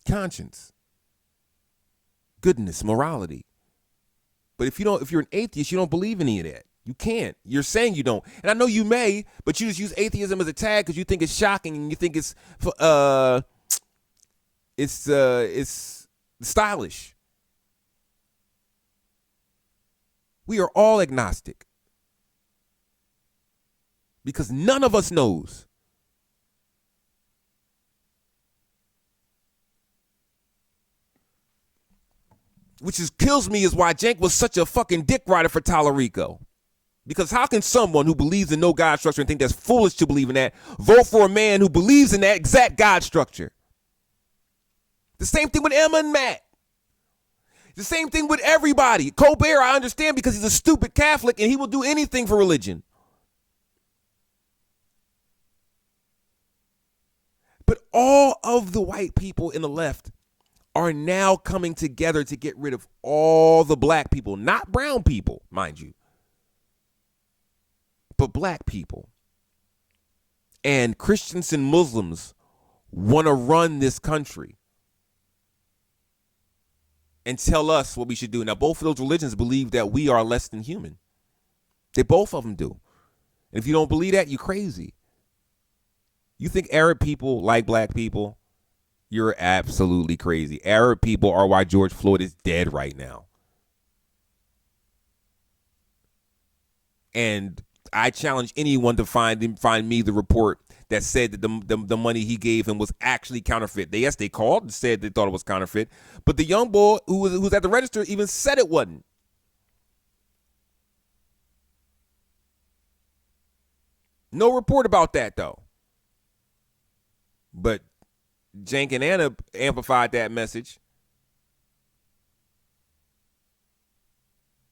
Conscience, goodness, morality. But if you're an atheist, you don't believe any of that. You can't. You're saying you don't. And I know you may, but you just use atheism as a tag because you think it's shocking and you think it's stylish. We are all agnostic because none of us knows. Which kills me is why Cenk was such a fucking dick rider for Tallarico. Because how can someone who believes in no God structure and think that's foolish to believe in that vote for a man who believes in that exact God structure? The same thing with Emma and Matt. The same thing with everybody. Colbert, I understand because he's a stupid Catholic and he will do anything for religion. But all of the white people in the left are now coming together to get rid of all the black people, not brown people, mind you, but black people. And Christians and Muslims want to run this country and tell us what we should do. Now, both of those religions believe that we are less than human. They both of them do. And if you don't believe that, you're crazy. You think Arab people like black people? You're absolutely crazy. Arab people are why George Floyd is dead right now. And I challenge anyone to find me the report that said that the money he gave him was actually counterfeit. They called and said they thought it was counterfeit. But the young boy who was at the register even said it wasn't. No report about that, though. But Cenk and Anna amplified that message.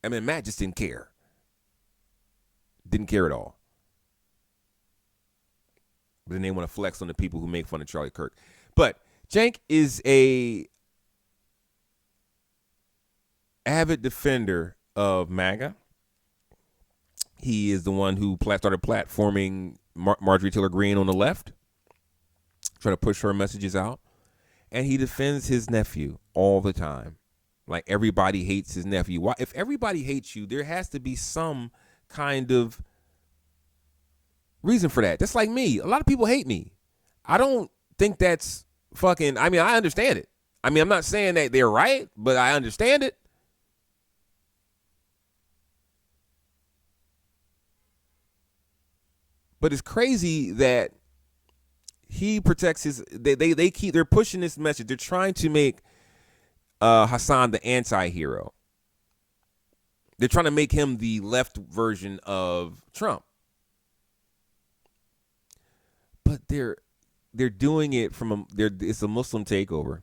I mean, Matt just didn't care. Didn't care at all. But then they want to flex on the people who make fun of Charlie Kirk. But Cenk is a avid defender of MAGA. He is the one who started platforming Marjorie Taylor Greene on the left, trying to push her messages out. And he defends his nephew all the time. Like everybody hates his nephew. Why? If everybody hates you, there has to be some kind of reason for that. That's like me. A lot of people hate me. I don't think that's fucking, I mean, I understand it. I mean, I'm not saying that they're right, but I understand it. But it's crazy that he protects his, they're pushing this message. They're trying to make Hassan the anti-hero. They're trying to make him the left version of Trump. But they're doing it from it's a Muslim takeover.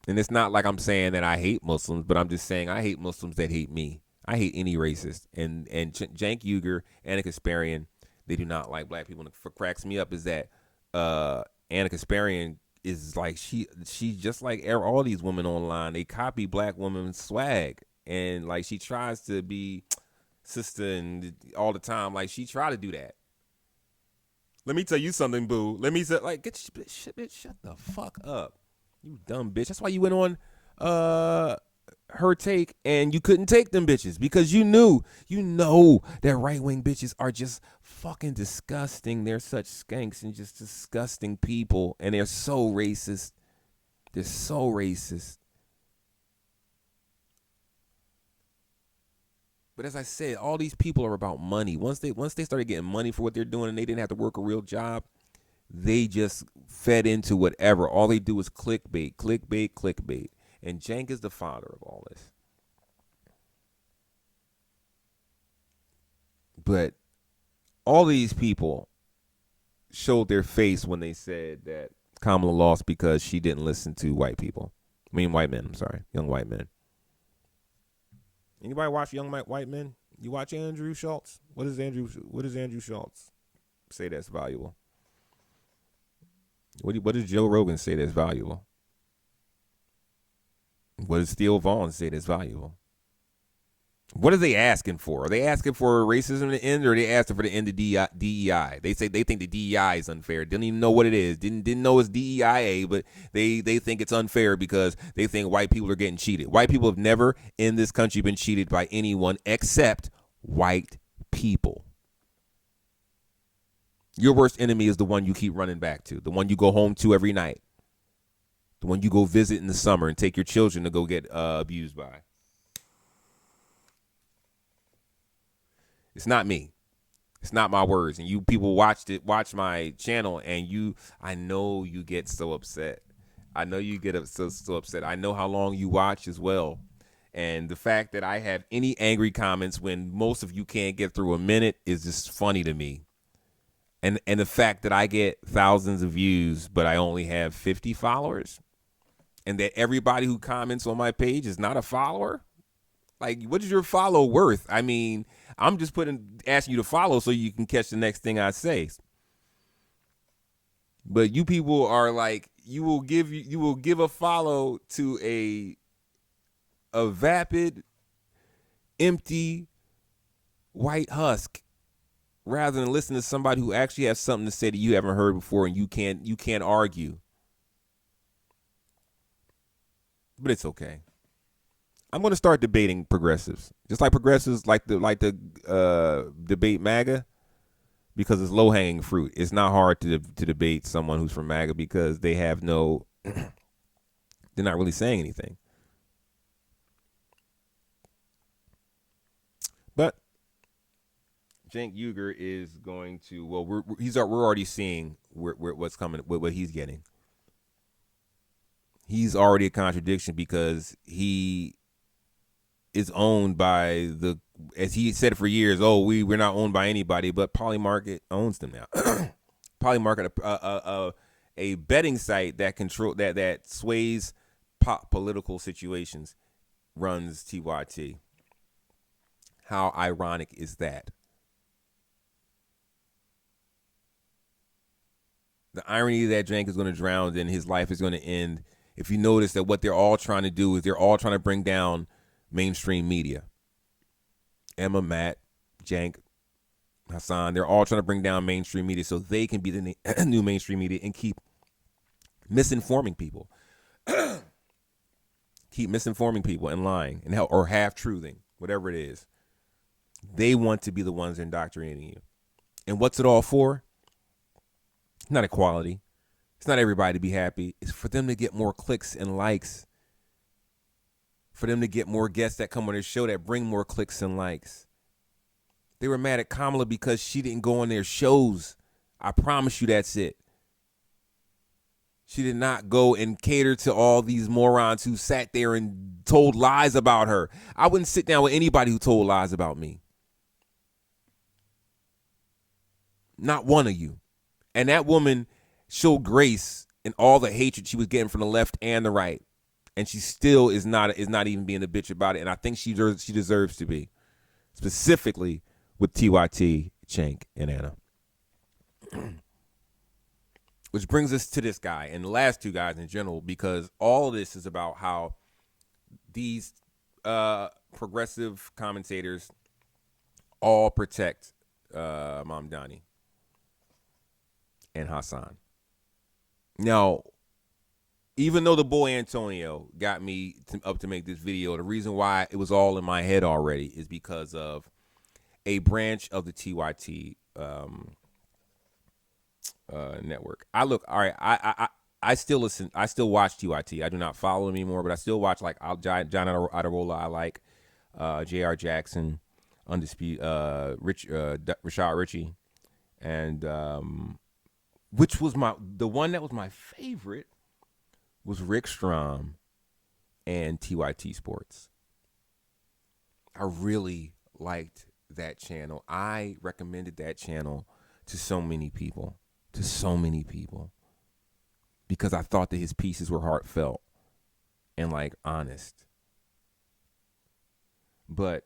And it's not like I'm saying that I hate Muslims, but I'm just saying I hate Muslims that hate me. I hate any racist. And Cenk Uygur, Anna Kasparian, they do not like black people. And what cracks me up is that Anna Kasparian is like, she just like all these women online. They copy black women's swag. And like she tries to be sister and all the time. Like she tried to do that. Let me tell you something, boo. Let me say, like, get your bitch, shut the fuck up. You dumb bitch. That's why you went on her take and you couldn't take them bitches, because you know that right-wing bitches are just fucking disgusting. They're such skanks and just disgusting people, and they're so racist. They're so racist. But as I said, all these people are about money. Once they started getting money for what they're doing and they didn't have to work a real job, they just fed into whatever. All they do is clickbait, clickbait, clickbait. And Cenk is the father of all this. But all these people showed their face when they said that Kamala lost because she didn't listen to white people. I mean, white men, I'm sorry, young white men. Anybody watch Young White Men? You watch Andrew Schultz? What does Andrew Schultz say that's valuable? What does Joe Rogan say that's valuable? What does Theo Vaughn say that's valuable? What are they asking for? Are they asking for racism to end, or are they asking for the end of DEI? They say they think the DEI is unfair. Didn't even know what it is. Didn't know it's DEIA, but they think it's unfair because they think white people are getting cheated. White people have never in this country been cheated by anyone except white people. Your worst enemy is the one you keep running back to, the one you go home to every night, the one you go visit in the summer and take your children to go get abused by. It's not me. It's not my words. And you people watch my channel, and I know you get so upset. I know you get so upset. I know how long you watch as well. And the fact that I have any angry comments when most of you can't get through a minute is just funny to me. And the fact that I get thousands of views, but I only have 50 followers, and that everybody who comments on my page is not a follower. Like, what is your follow worth? I mean, I'm just asking you to follow so you can catch the next thing I say. But you people are like, you will give a follow to a vapid, empty white husk, rather than listen to somebody who actually has something to say that you haven't heard before, and you can't argue. But it's okay. I'm going to start debating progressives, just like progressives like the debate MAGA, because it's low hanging fruit. It's not hard to debate someone who's from MAGA because they have no, they're not really saying anything. But Cenk Uygur is going to, well, we're already seeing what's coming, what he's getting. He's already a contradiction because he is owned by as he said for years, we're not owned by anybody, but Polymarket owns them now. Polymarket, a betting site that sways political situations, runs TYT. How ironic is that? The irony that Cenk is going to drown and his life is going to end. If you notice that what they're all trying to do is they're all trying to bring down mainstream media. Emma, Matt, Cenk, Hassan, they're all trying to bring down mainstream media so they can be the new mainstream media and keep misinforming people. keep misinforming people and lying and or half-truthing, whatever it is. They want to be the ones indoctrinating you. And what's it all for? It's not equality. It's not everybody to be happy. It's for them to get more clicks and likes. For them to get more guests that come on their show that bring more clicks and likes. They were mad at Kamala because she didn't go on their shows. I promise you that's it. She did not go and cater to all these morons who sat there and told lies about her. I wouldn't sit down with anybody who told lies about me. Not one of you. And that woman showed grace in all the hatred she was getting from the left and the right. And she still is not even being a bitch about it. And I think she deserves to be. Specifically with TYT, Chank, and Anna. Which brings us to this guy and the last two guys in general, because all of this is about how these progressive commentators all protect Mamdani and Hassan. Now, even though the boy Antonio got me up to make this video, the reason why it was all in my head already is because of a branch of the TYT network. I still listen. I still watch TYT. I do not follow him anymore, but I still watch like John Aderola. I like J.R. Jackson, Undisputed, Rashad Ritchie, and which was the one that was my favorite was Rick Strom and TYT Sports. I really liked that channel. I recommended that channel to so many people. Because I thought that his pieces were heartfelt and like honest. But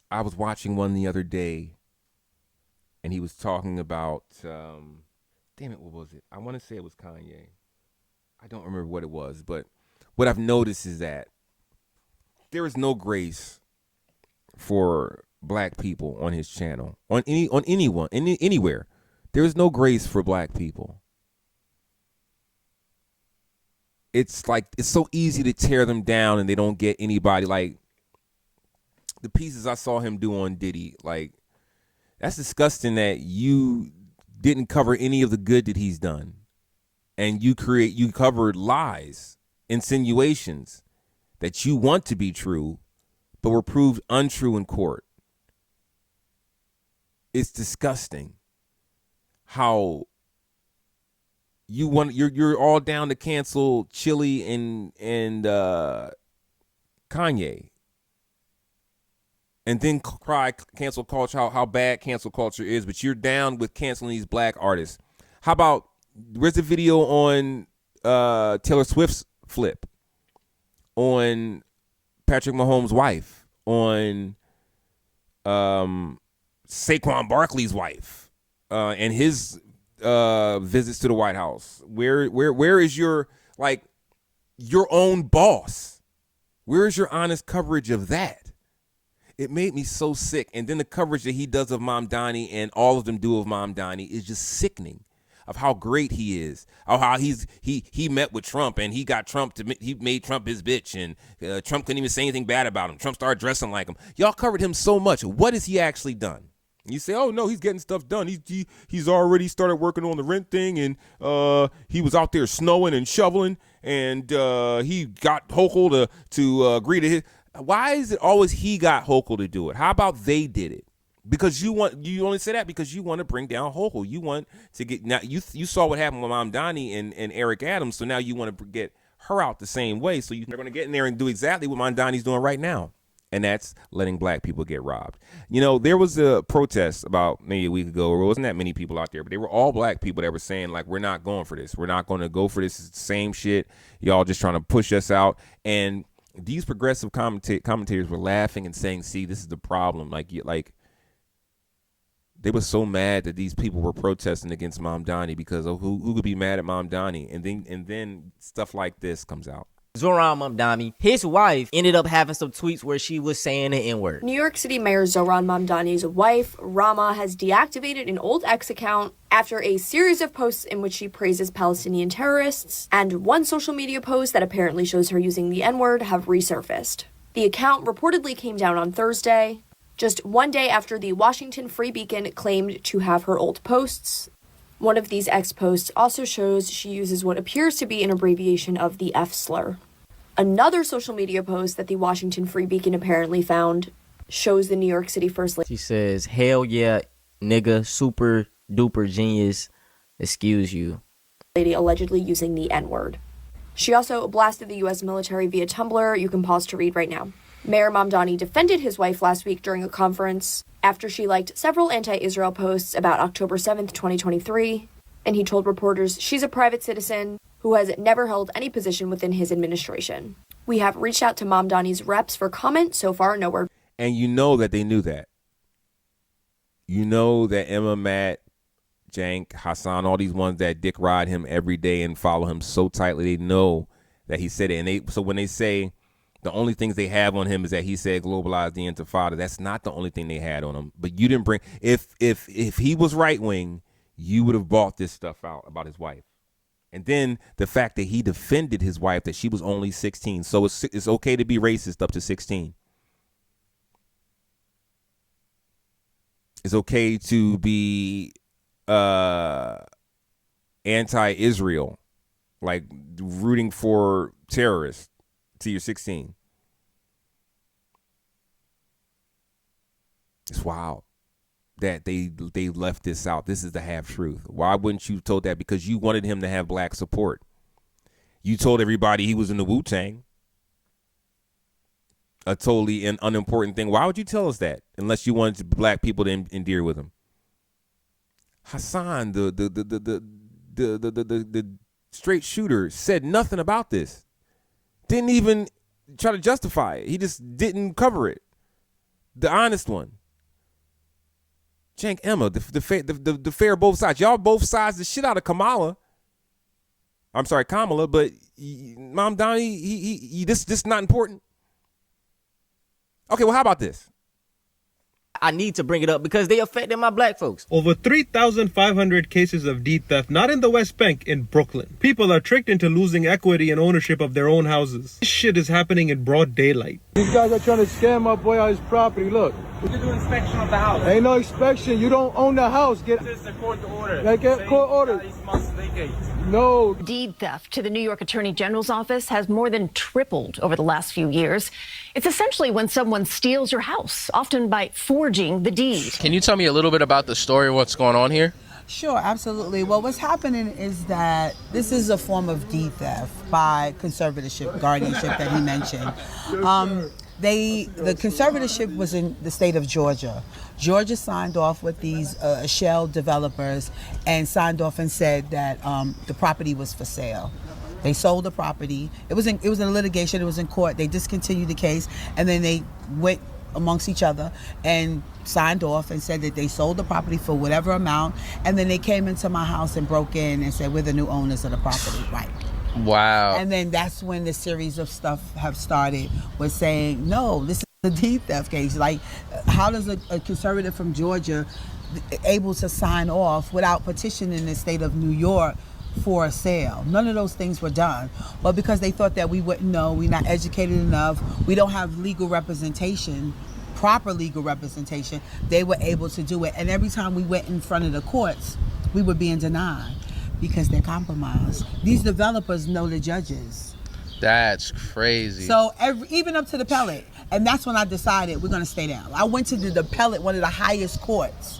I was watching one the other day and he was talking about, damn it, what was it? I want to say it was Kanye. I don't remember what it was, but what I've noticed is that there is no grace for black people on his channel, anywhere. There is no grace for black people. It's like, it's so easy to tear them down and they don't get anybody. Like the pieces I saw him do on Diddy, like that's disgusting that you didn't cover any of the good that he's done. And you covered lies, insinuations that you want to be true, but were proved untrue in court. It's disgusting how you're all down to cancel Chili and Kanye, and then cry cancel culture, how bad cancel culture is, but you're down with canceling these black artists. How about, where's the video on Taylor Swift's flip, on Patrick Mahomes' wife, on Saquon Barkley's wife, and his visits to the White House? Where is your, like, your own boss? Where is your honest coverage of that? It made me so sick. And then the coverage that he does of Mamdani and all of them do of Mamdani is just sickening. Of how great he is, of how he met with Trump and he made Trump his bitch, and Trump couldn't even say anything bad about him. Trump started dressing like him. Y'all covered him so much. What has he actually done? You say, oh no, he's getting stuff done. He's already started working on the rent thing, and he was out there snowing and shoveling, and he got Hochul to agree to his. Why is it always he got Hochul to do it? How about they did it? Because you only say that because you want to bring down Hochul. You want to get, now you saw what happened with Mamdani and Eric Adams, so now you want to get her out the same way. So you're going to get in there and do exactly what Mamdani's doing right now, and that's letting black people get robbed. You know, there was a protest about maybe a week ago where it wasn't that many people out there, but they were all black people that were saying, like, we're not going for this. We're not going to go for this. It's the same shit. Y'all just trying to push us out. And these progressive commentators were laughing and saying, see, this is the problem. Like they were so mad that these people were protesting against Mamdani because of who could be mad at Mamdani. And then stuff like this comes out. Zohran Mamdani, his wife, ended up having some tweets where she was saying the N-word. New York City Mayor Zohran Mamdani's wife, Rama, has deactivated an old X account after a series of posts in which she praises Palestinian terrorists, and one social media post that apparently shows her using the N-word have resurfaced. The account reportedly came down on Thursday, just one day after the Washington Free Beacon claimed to have her old posts. One of these X posts also shows she uses what appears to be an abbreviation of the F slur. Another social media post that the Washington Free Beacon apparently found shows the New York City First Lady. She says, "Hell yeah, nigga, super duper genius, excuse you." Lady allegedly using the N-word. She also blasted the U.S. military via Tumblr. You can pause to read right now. Mayor Mamdani defended his wife last week during a conference after she liked several anti-Israel posts about October 7th, 2023, and he told reporters she's a private citizen who has never held any position within his administration. We have reached out to Mamdani's reps for comment. So far, no word. And you know that they knew that. You know that Emma, Matt, Jank, Hassan, all these ones that dick ride him every day and follow him so tightly, they know that he said it. And so when they say the only things they have on him is that he said globalize the intifada, that's not the only thing they had on him. But you didn't bring, if he was right wing, you would have bought this stuff out about his wife. And then the fact that he defended his wife, that she was only 16. So it's okay to be racist up to 16. It's okay to be anti-Israel, like rooting for terrorists till you're 16. It's wild that they left this out. This is the half truth. Why wouldn't you told that? Because you wanted him to have black support. You told everybody he was in the Wu-Tang. A totally unimportant thing. Why would you tell us that unless you wanted black people to endear with him? Hassan, the straight shooter, said nothing about this. Didn't even try to justify it. He just didn't cover it. The honest one. Jank, Emma, the fair both sides. Y'all both sides the shit out of Kamala. I'm sorry, Kamala, but Mamdani, he this not important. Okay, well, how about this? I need to bring it up because they affected my black folks. Over 3,500 cases of deed theft, not in the West Bank, in Brooklyn. People are tricked into losing equity and ownership of their own houses. This shit is happening in broad daylight. These guys are trying to scam my boy out his property. Look. We can do an inspection of the house. Ain't no inspection. You don't own the house. Get This is a court order. Like, get court order. These must vacate. No. Deed theft to the New York Attorney General's office has more than tripled over the last few years. It's essentially when someone steals your house, often by forging the deed. Can you tell me a little bit about the story, what's going on here? Sure, absolutely. Well, what's happening is that this is a form of deed theft by conservatorship, guardianship that he mentioned. The conservatorship was in the state of Georgia. Georgia signed off with these shell developers and signed off and said that the property was for sale. They sold the property. It was in litigation. It was in court. They discontinued the case, and then they went amongst each other and signed off and said that they sold the property for whatever amount, and then they came into my house and broke in and said, we're the new owners of the property. Right. Wow. And then that's when the series of stuff have started with saying, no, this is a deed theft case. Like, how does a conservative from Georgia able to sign off without petitioning the state of New York for a sale? None of those things were done. But because they thought that we wouldn't know, we're not educated enough, we don't have legal representation, proper legal representation, they were able to do it. And every time we went in front of the courts, we were being denied because they're compromised. These developers know the judges. That's crazy. So even up to the appellate, and that's when I decided we're going to stay down. I went to the appellate, one of the highest courts,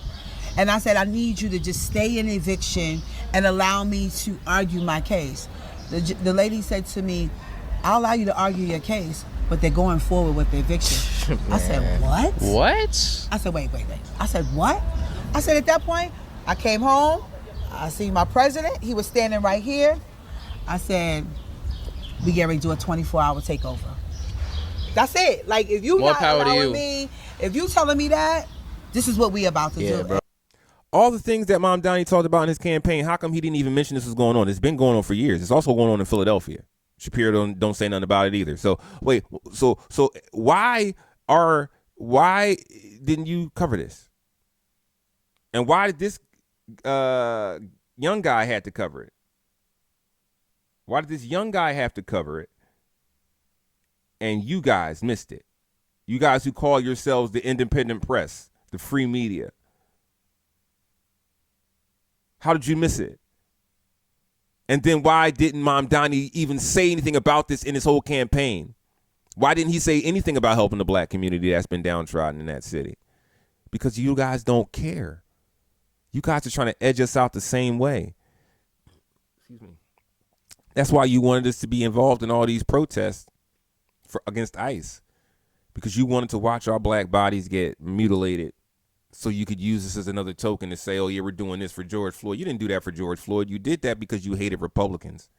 and I said, I need you to just stay in eviction and allow me to argue my case. The lady said to me, I'll allow you to argue your case, but they're going forward with the eviction. I said, what? What? I said, wait. I said, what? I said, at that point, I came home, I see my president, he was standing right here. I said, we get ready to do a 24-hour takeover. That's it. Like, if you not allowing me, if you telling me that, this is what we about to do. Bro. All the things that Mamdani talked about in his campaign, how come he didn't even mention this was going on? It's been going on for years. It's also going on in Philadelphia. Shapiro don't say nothing about it either. So wait, so why didn't you cover this? And why did this young guy had to cover it? Why did this young guy have to cover it? And you guys missed it. You guys who call yourselves the independent press, the free media. How did you miss it? And then why didn't Mamdani even say anything about this in his whole campaign? Why didn't he say anything about helping the black community that's been downtrodden in that city? Because you guys don't care. You guys are trying to edge us out the same way. Excuse me. That's why you wanted us to be involved in all these protests against ICE. Because you wanted to watch our black bodies get mutilated so you could use this as another token to say, oh, yeah, we're doing this for George Floyd. You didn't do that for George Floyd. You did that because you hated Republicans.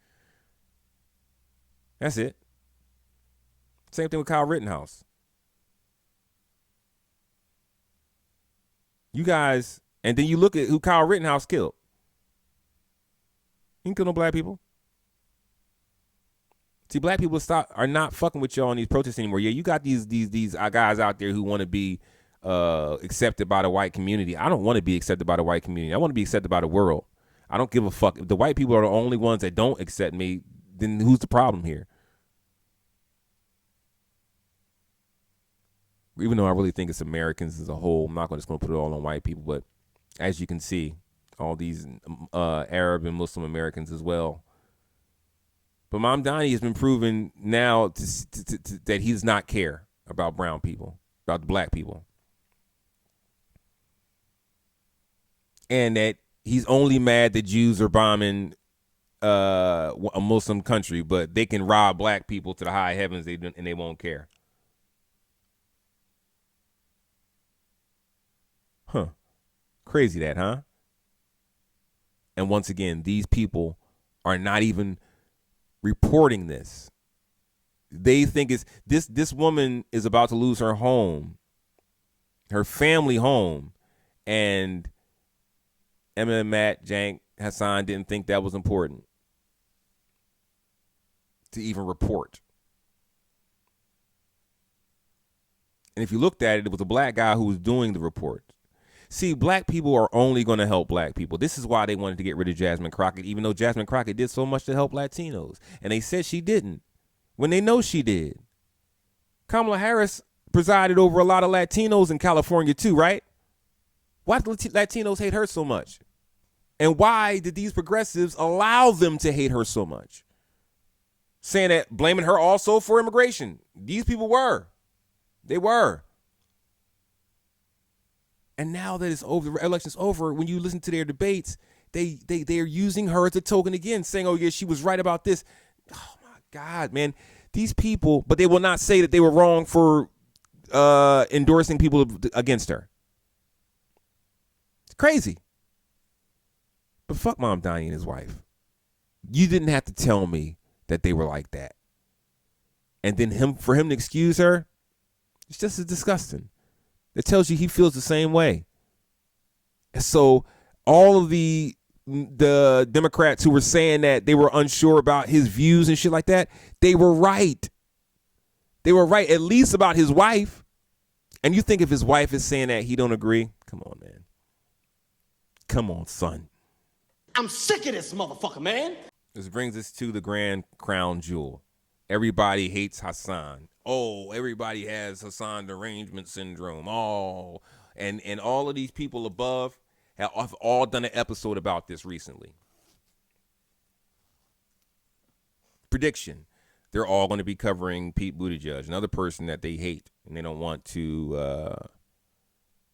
That's it. Same thing with Kyle Rittenhouse. You guys, and then you look at who Kyle Rittenhouse killed. He didn't kill no black people. See, black people are not fucking with y'all on these protests anymore. Yeah, you got these guys out there who want to be accepted by the white community. I don't want to be accepted by the white community. I want to be accepted by the world. I don't give a fuck. If the white people are the only ones that don't accept me, then who's the problem here? Even though I really think it's Americans as a whole, I'm not just going to put it all on white people. But as you can see, all these Arab and Muslim Americans as well. But Mamdani has been proven now that he does not care about brown people, about the black people. And that he's only mad that Jews are bombing a Muslim country, but they can rob black people to the high heavens and they won't care. Huh. Crazy that, huh? And once again, these people are not even reporting this. They think it's this woman is about to lose her home, her family home, and Emma, Matt, Jank, Hassan didn't think that was important to even report. And if you looked at it, it was a black guy who was doing the report. See, black people are only going to help black people. This is why they wanted to get rid of Jasmine Crockett, even though Jasmine Crockett did so much to help Latinos. And they said she didn't, when they know she did. Kamala Harris presided over a lot of Latinos in California too, right? Why do Latinos hate her so much? And why did these progressives allow them to hate her so much? Saying that, blaming her also for immigration. These people were. They were. And now that it's over, the election's over, when you listen to their debates, they are using her as a token again, saying, oh, yeah, she was right about this. Oh, my God, man. These people, but they will not say that they were wrong for endorsing people against her. It's crazy. But fuck Mamdani and his wife. You didn't have to tell me that they were like that. And then for him to excuse her, it's just as disgusting. It tells you he feels the same way. So all of the Democrats who were saying that they were unsure about his views and shit like that, they were right. They were right, at least about his wife. And you think if his wife is saying that he don't agree? Come on, man. Come on, son. I'm sick of this motherfucker, man. This brings us to the grand crown jewel. Everybody hates Hassan. Oh, everybody has Hassan derangement syndrome. Oh, and all of these people above have all done an episode about this recently. Prediction. They're all going to be covering Pete Buttigieg, another person that they hate and they don't want to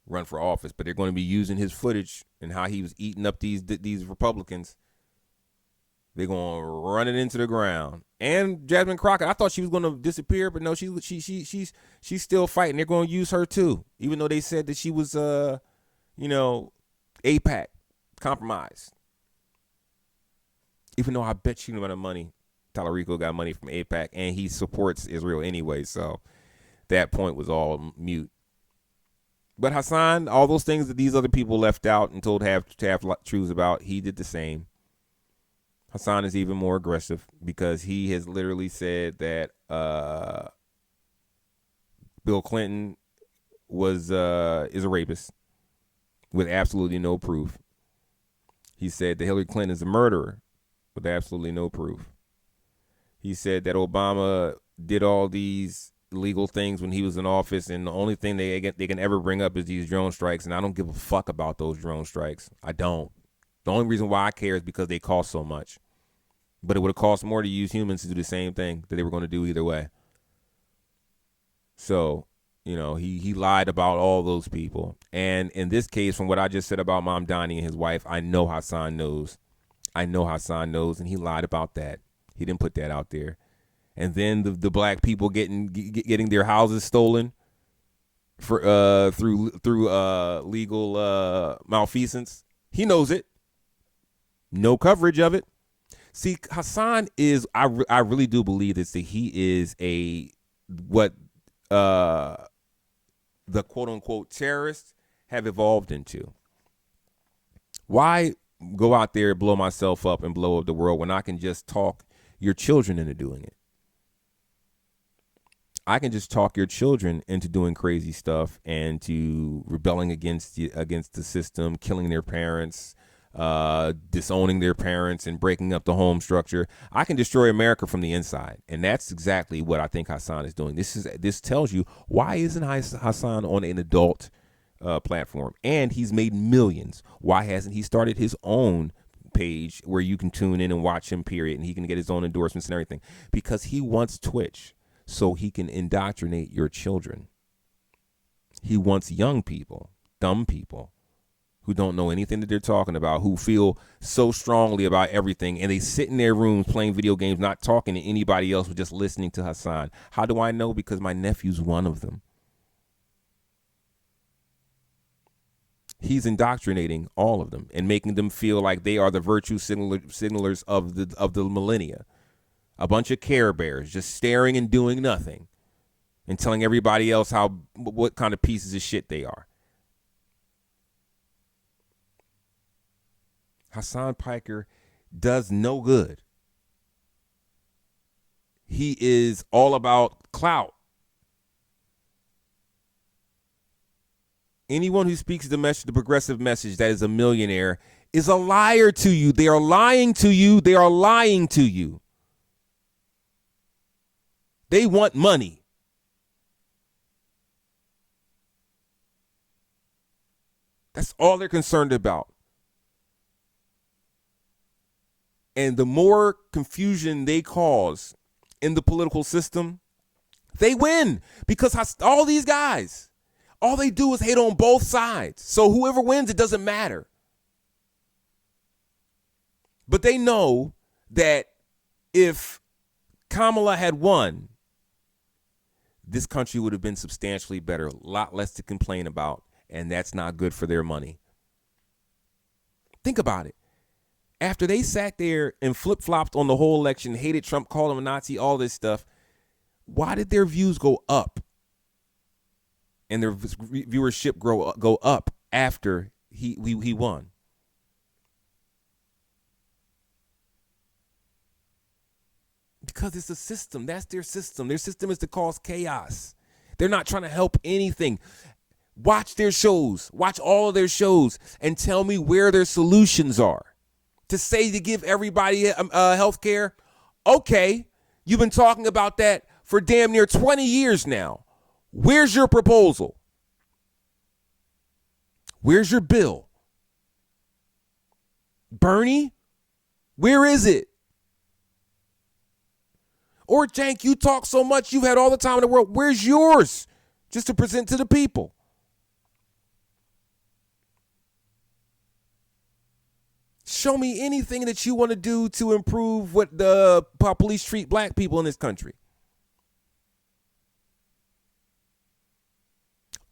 run for office. But they're going to be using his footage and how he was eating up these Republicans. They're going to run it into the ground. And Jasmine Crockett, I thought she was going to disappear, but no, she's still fighting. They're going to use her too, even though they said that she was, AIPAC compromised. Even though I bet you no amount of money, Tallarico got money from AIPAC, and he supports Israel anyway, so that point was all mute. But Hassan, all those things that these other people left out and told half truths about, he did the same. Hassan is even more aggressive because he has literally said that Bill Clinton is a rapist with absolutely no proof. He said that Hillary Clinton is a murderer with absolutely no proof. He said that Obama did all these illegal things when he was in office, and the only thing they can ever bring up is these drone strikes, and I don't give a fuck about those drone strikes. I don't. The only reason why I care is because they cost so much. But it would have cost more to use humans to do the same thing that they were going to do either way. So, you know, he lied about all those people. And in this case, from what I just said about Mom Donnie and his wife, I know Hassan knows. And he lied about that. He didn't put that out there. And then the black people getting their houses stolen for through legal malfeasance. He knows it. No coverage of it. See, Hassan is, I really do believe this, that he is what the quote unquote terrorists have evolved into. Why go out there and blow myself up and blow up the world when I can just talk your children into doing it? I can just talk your children into doing crazy stuff and to rebelling against the system, killing their parents, disowning their parents, and breaking up the home structure. I can destroy America from the inside, and that's exactly what I think Hassan is doing. This tells you why isn't Hassan on an adult platform, and he's made millions. Why hasn't he started his own page where you can tune in and watch him, period, and he can get his own endorsements and everything? Because he wants Twitch so he can indoctrinate your children. He wants young people, dumb people, who don't know anything that they're talking about, who feel so strongly about everything, and they sit in their rooms playing video games, not talking to anybody else, but just listening to Hassan. How do I know? Because my nephew's one of them. He's indoctrinating all of them and making them feel like they are the virtue signalers of the millennia. A bunch of Care Bears just staring and doing nothing and telling everybody else what kind of pieces of shit they are. Hassan Piker does no good. He is all about clout. Anyone who speaks the progressive message that is a millionaire is a liar to you. They are lying to you. They are lying to you. They want money. That's all they're concerned about. And the more confusion they cause in the political system, they win. Because all these guys, all they do is hate on both sides. So whoever wins, it doesn't matter. But they know that if Kamala had won, this country would have been substantially better, a lot less to complain about, and that's not good for their money. Think about it. After they sat there and flip-flopped on the whole election, hated Trump, called him a Nazi, all this stuff, why did their views go up and their viewership go up after he won? Because it's a system. That's their system. Their system is to cause chaos. They're not trying to help anything. Watch their shows. Watch all of their shows and tell me where their solutions are. To say to give everybody health care, okay, you've been talking about that for damn near 20 years now. Where's your proposal? Where's your bill? Bernie, where is it? Or, Jank, you talk so much, you've had all the time in the world. Where's yours? Just to present to the people. Show me anything that you want to do to improve how police treat black people in this country.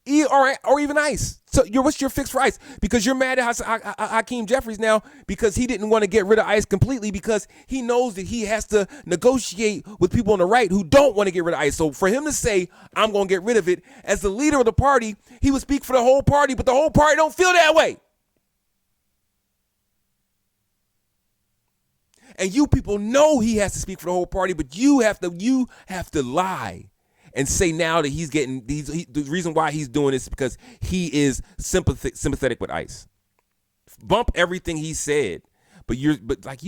Or even ICE. So what's your fix for ICE? Because you're mad at Hakeem Jeffries now because he didn't want to get rid of ICE completely because he knows that he has to negotiate with people on the right who don't want to get rid of ICE. So for him to say, I'm going to get rid of it, as the leader of the party, he would speak for the whole party, but the whole party don't feel that way. And you people know he has to speak for the whole party, but you have to lie and say now that the reason why he's doing this is because he is sympathetic with ICE. Bump everything he said, but you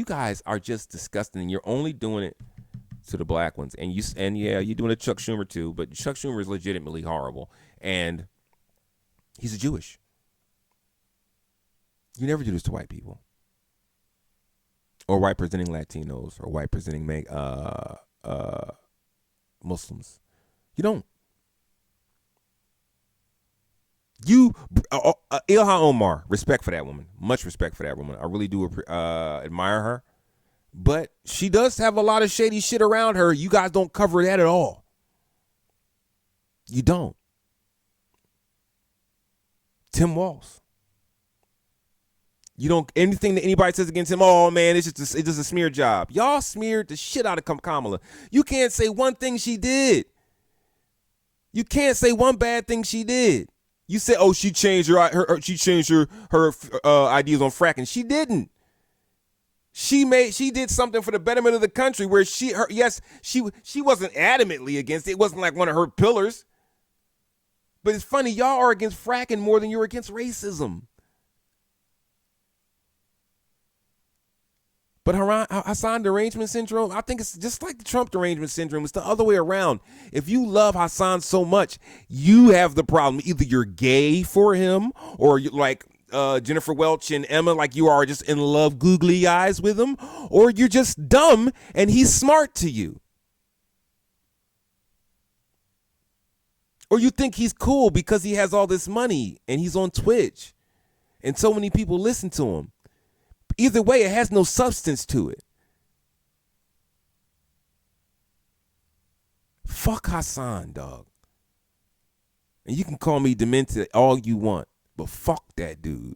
guys are just disgusting, and you're only doing it to the black ones. And you're doing it to Chuck Schumer too, but Chuck Schumer is legitimately horrible, and he's a Jewish. You never do this to white people, or white presenting Latinos, or white presenting Muslims. You don't. Ilhan Omar, respect for that woman. Much respect for that woman. I really do admire her. But she does have a lot of shady shit around her. You guys don't cover that at all. You don't. Tim Walz. You don't, anything that anybody says against him, oh man, it's just a smear job. Y'all smeared the shit out of Kamala. You can't say one thing she did. You can't say one bad thing she did. You say, oh, she changed her ideas on fracking. She didn't. She did something for the betterment of the country where she wasn't adamantly against it. It wasn't like one of her pillars. But it's funny, y'all are against fracking more than you're against racism. But Hassan derangement syndrome, I think it's just like the Trump derangement syndrome. It's the other way around. If you love Hassan so much, you have the problem. Either you're gay for him, or you're like Jennifer Welch and Emma, like you are just in love, googly eyes with him, or you're just dumb and he's smart to you. Or you think he's cool because he has all this money and he's on Twitch and so many people listen to him. Either way, it has no substance to it. Fuck Hassan, dog. And you can call me demented all you want, but fuck that dude.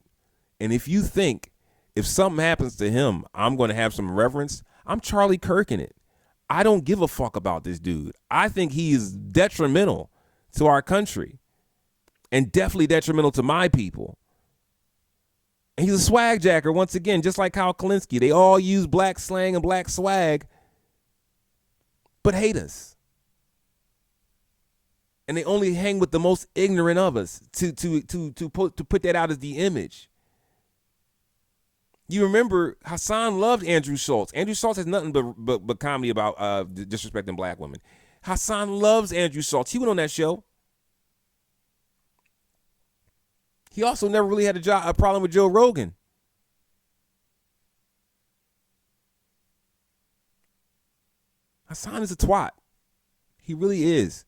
And if you think if something happens to him, I'm going to have some reverence, I'm Charlie Kirk in it. I don't give a fuck about this dude. I think he is detrimental to our country and definitely detrimental to my people. And he's a swag jacker, once again, just like Kyle Kalinske. They all use black slang and black swag, but hate us. And they only hang with the most ignorant of us to put that out as the image. You remember Hassan loved Andrew Schultz. Andrew Schultz has nothing but comedy about disrespecting black women. Hassan loves Andrew Schultz. He went on that show. He also never really had a problem with Joe Rogan. Hassan is a twat. He really is.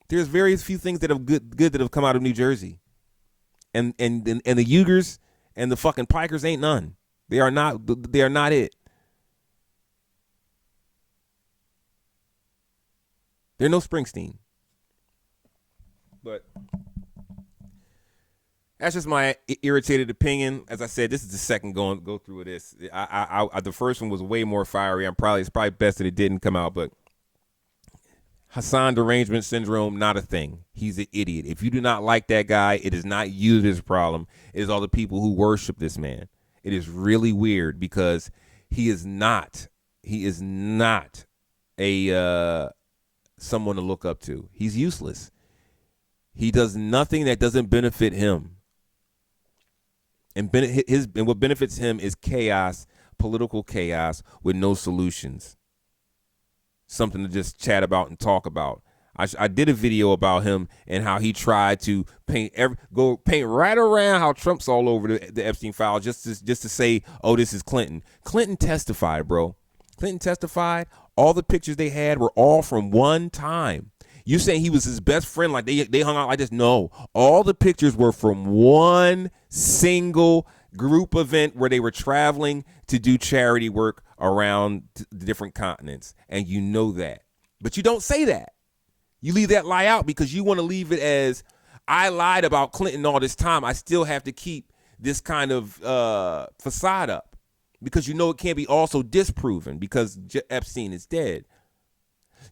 There's very few things that have good that have come out of New Jersey. And the Uyghurs and the fucking Pikers ain't none. They are not it. They're no Springsteen. But that's just my irritated opinion. As I said, this is the second go through of this. I the first one was way more fiery. It's probably best that it didn't come out. But Hassan derangement syndrome, not a thing. He's an idiot. If you do not like that guy, it is not you that's a problem. It is all the people who worship this man. It is really weird because he is not a someone to look up to. He's useless. He does nothing that doesn't benefit him. And what benefits him is chaos, political chaos with no solutions. Something to just chat about and talk about. I did a video about him and how he tried to paint right around how Trump's all over the Epstein file just to say, oh, this is Clinton. Clinton testified, bro. Clinton testified. All the pictures they had were all from one time. You saying he was his best friend, like they hung out like this? No, all the pictures were from one single group event where they were traveling to do charity work around the different continents, and you know that. But you don't say that. You leave that lie out because you want to leave it as, I lied about Clinton all this time. I still have to keep this kind of facade up because you know it can't be also disproven because Epstein is dead.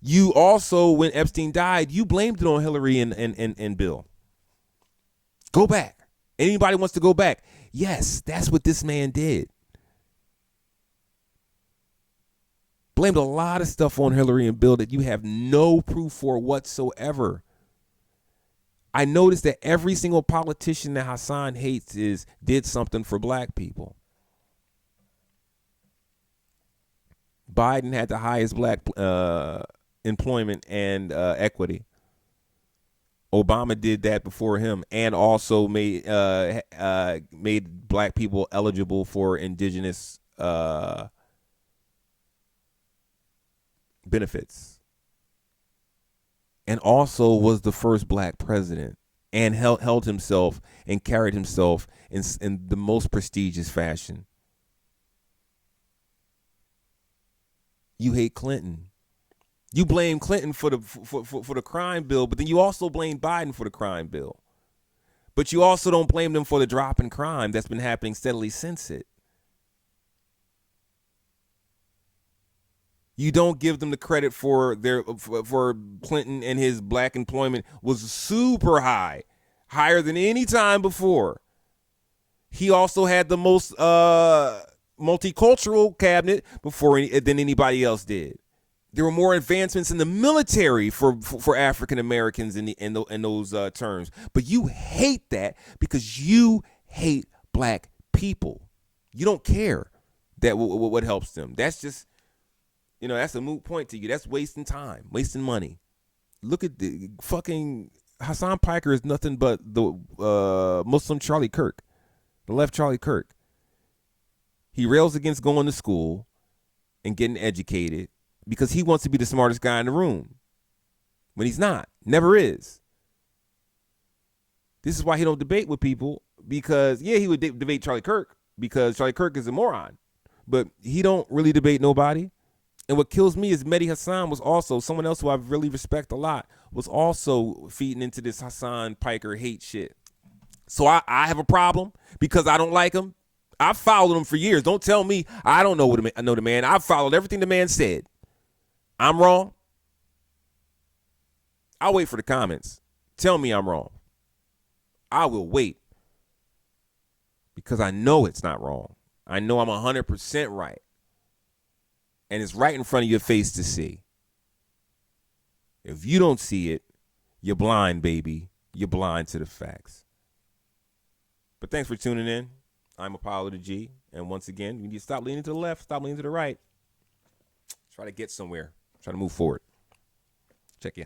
You also, when Epstein died, you blamed it on Hillary and Bill. Go back. Anybody wants to go back? Yes, that's what this man did. Blamed a lot of stuff on Hillary and Bill that you have no proof for whatsoever. I noticed that every single politician that Hassan hates did something for black people. Biden had the highest black employment and equity. Obama did that before him, and also made black people eligible for indigenous benefits, and also was the first black president, and held himself and carried himself in the most prestigious fashion. You hate Clinton. You blame Clinton for the crime bill, but then you also blame Biden for the crime bill. But you also don't blame them for the drop in crime that's been happening steadily since it. You don't give them the credit for for Clinton, and his black employment was super high, higher than any time before. He also had the most multicultural cabinet than anybody else did. There were more advancements in the military for African Americans in those terms. But you hate that because you hate black people. You don't care that what helps them. That's just, that's a moot point to you. That's wasting time, wasting money. Look at the fucking Hassan Piker is nothing but the Muslim Charlie Kirk, the left Charlie Kirk. He rails against going to school and getting educated because he wants to be the smartest guy in the room when he's not, never is. This is why he don't debate with people, because he would debate Charlie Kirk because Charlie Kirk is a moron, but he don't really debate nobody. And what kills me is Mehdi Hassan was also someone else who I really respect a lot, was also feeding into this Hassan Piker hate shit. So I have a problem because I don't like him. I've followed him for years. Don't tell me I don't know I know the man. I've followed everything the man said. I'm wrong. I'll wait for the comments. Tell me I'm wrong. I will wait because I know it's not wrong. I know I'm 100% right. And it's right in front of your face to see. If you don't see it, you're blind, baby. You're blind to the facts. But thanks for tuning in. I'm Apollo the G. And once again, you need to stop leaning to the left, stop leaning to the right. Try to get somewhere. Try to move forward. Check ya.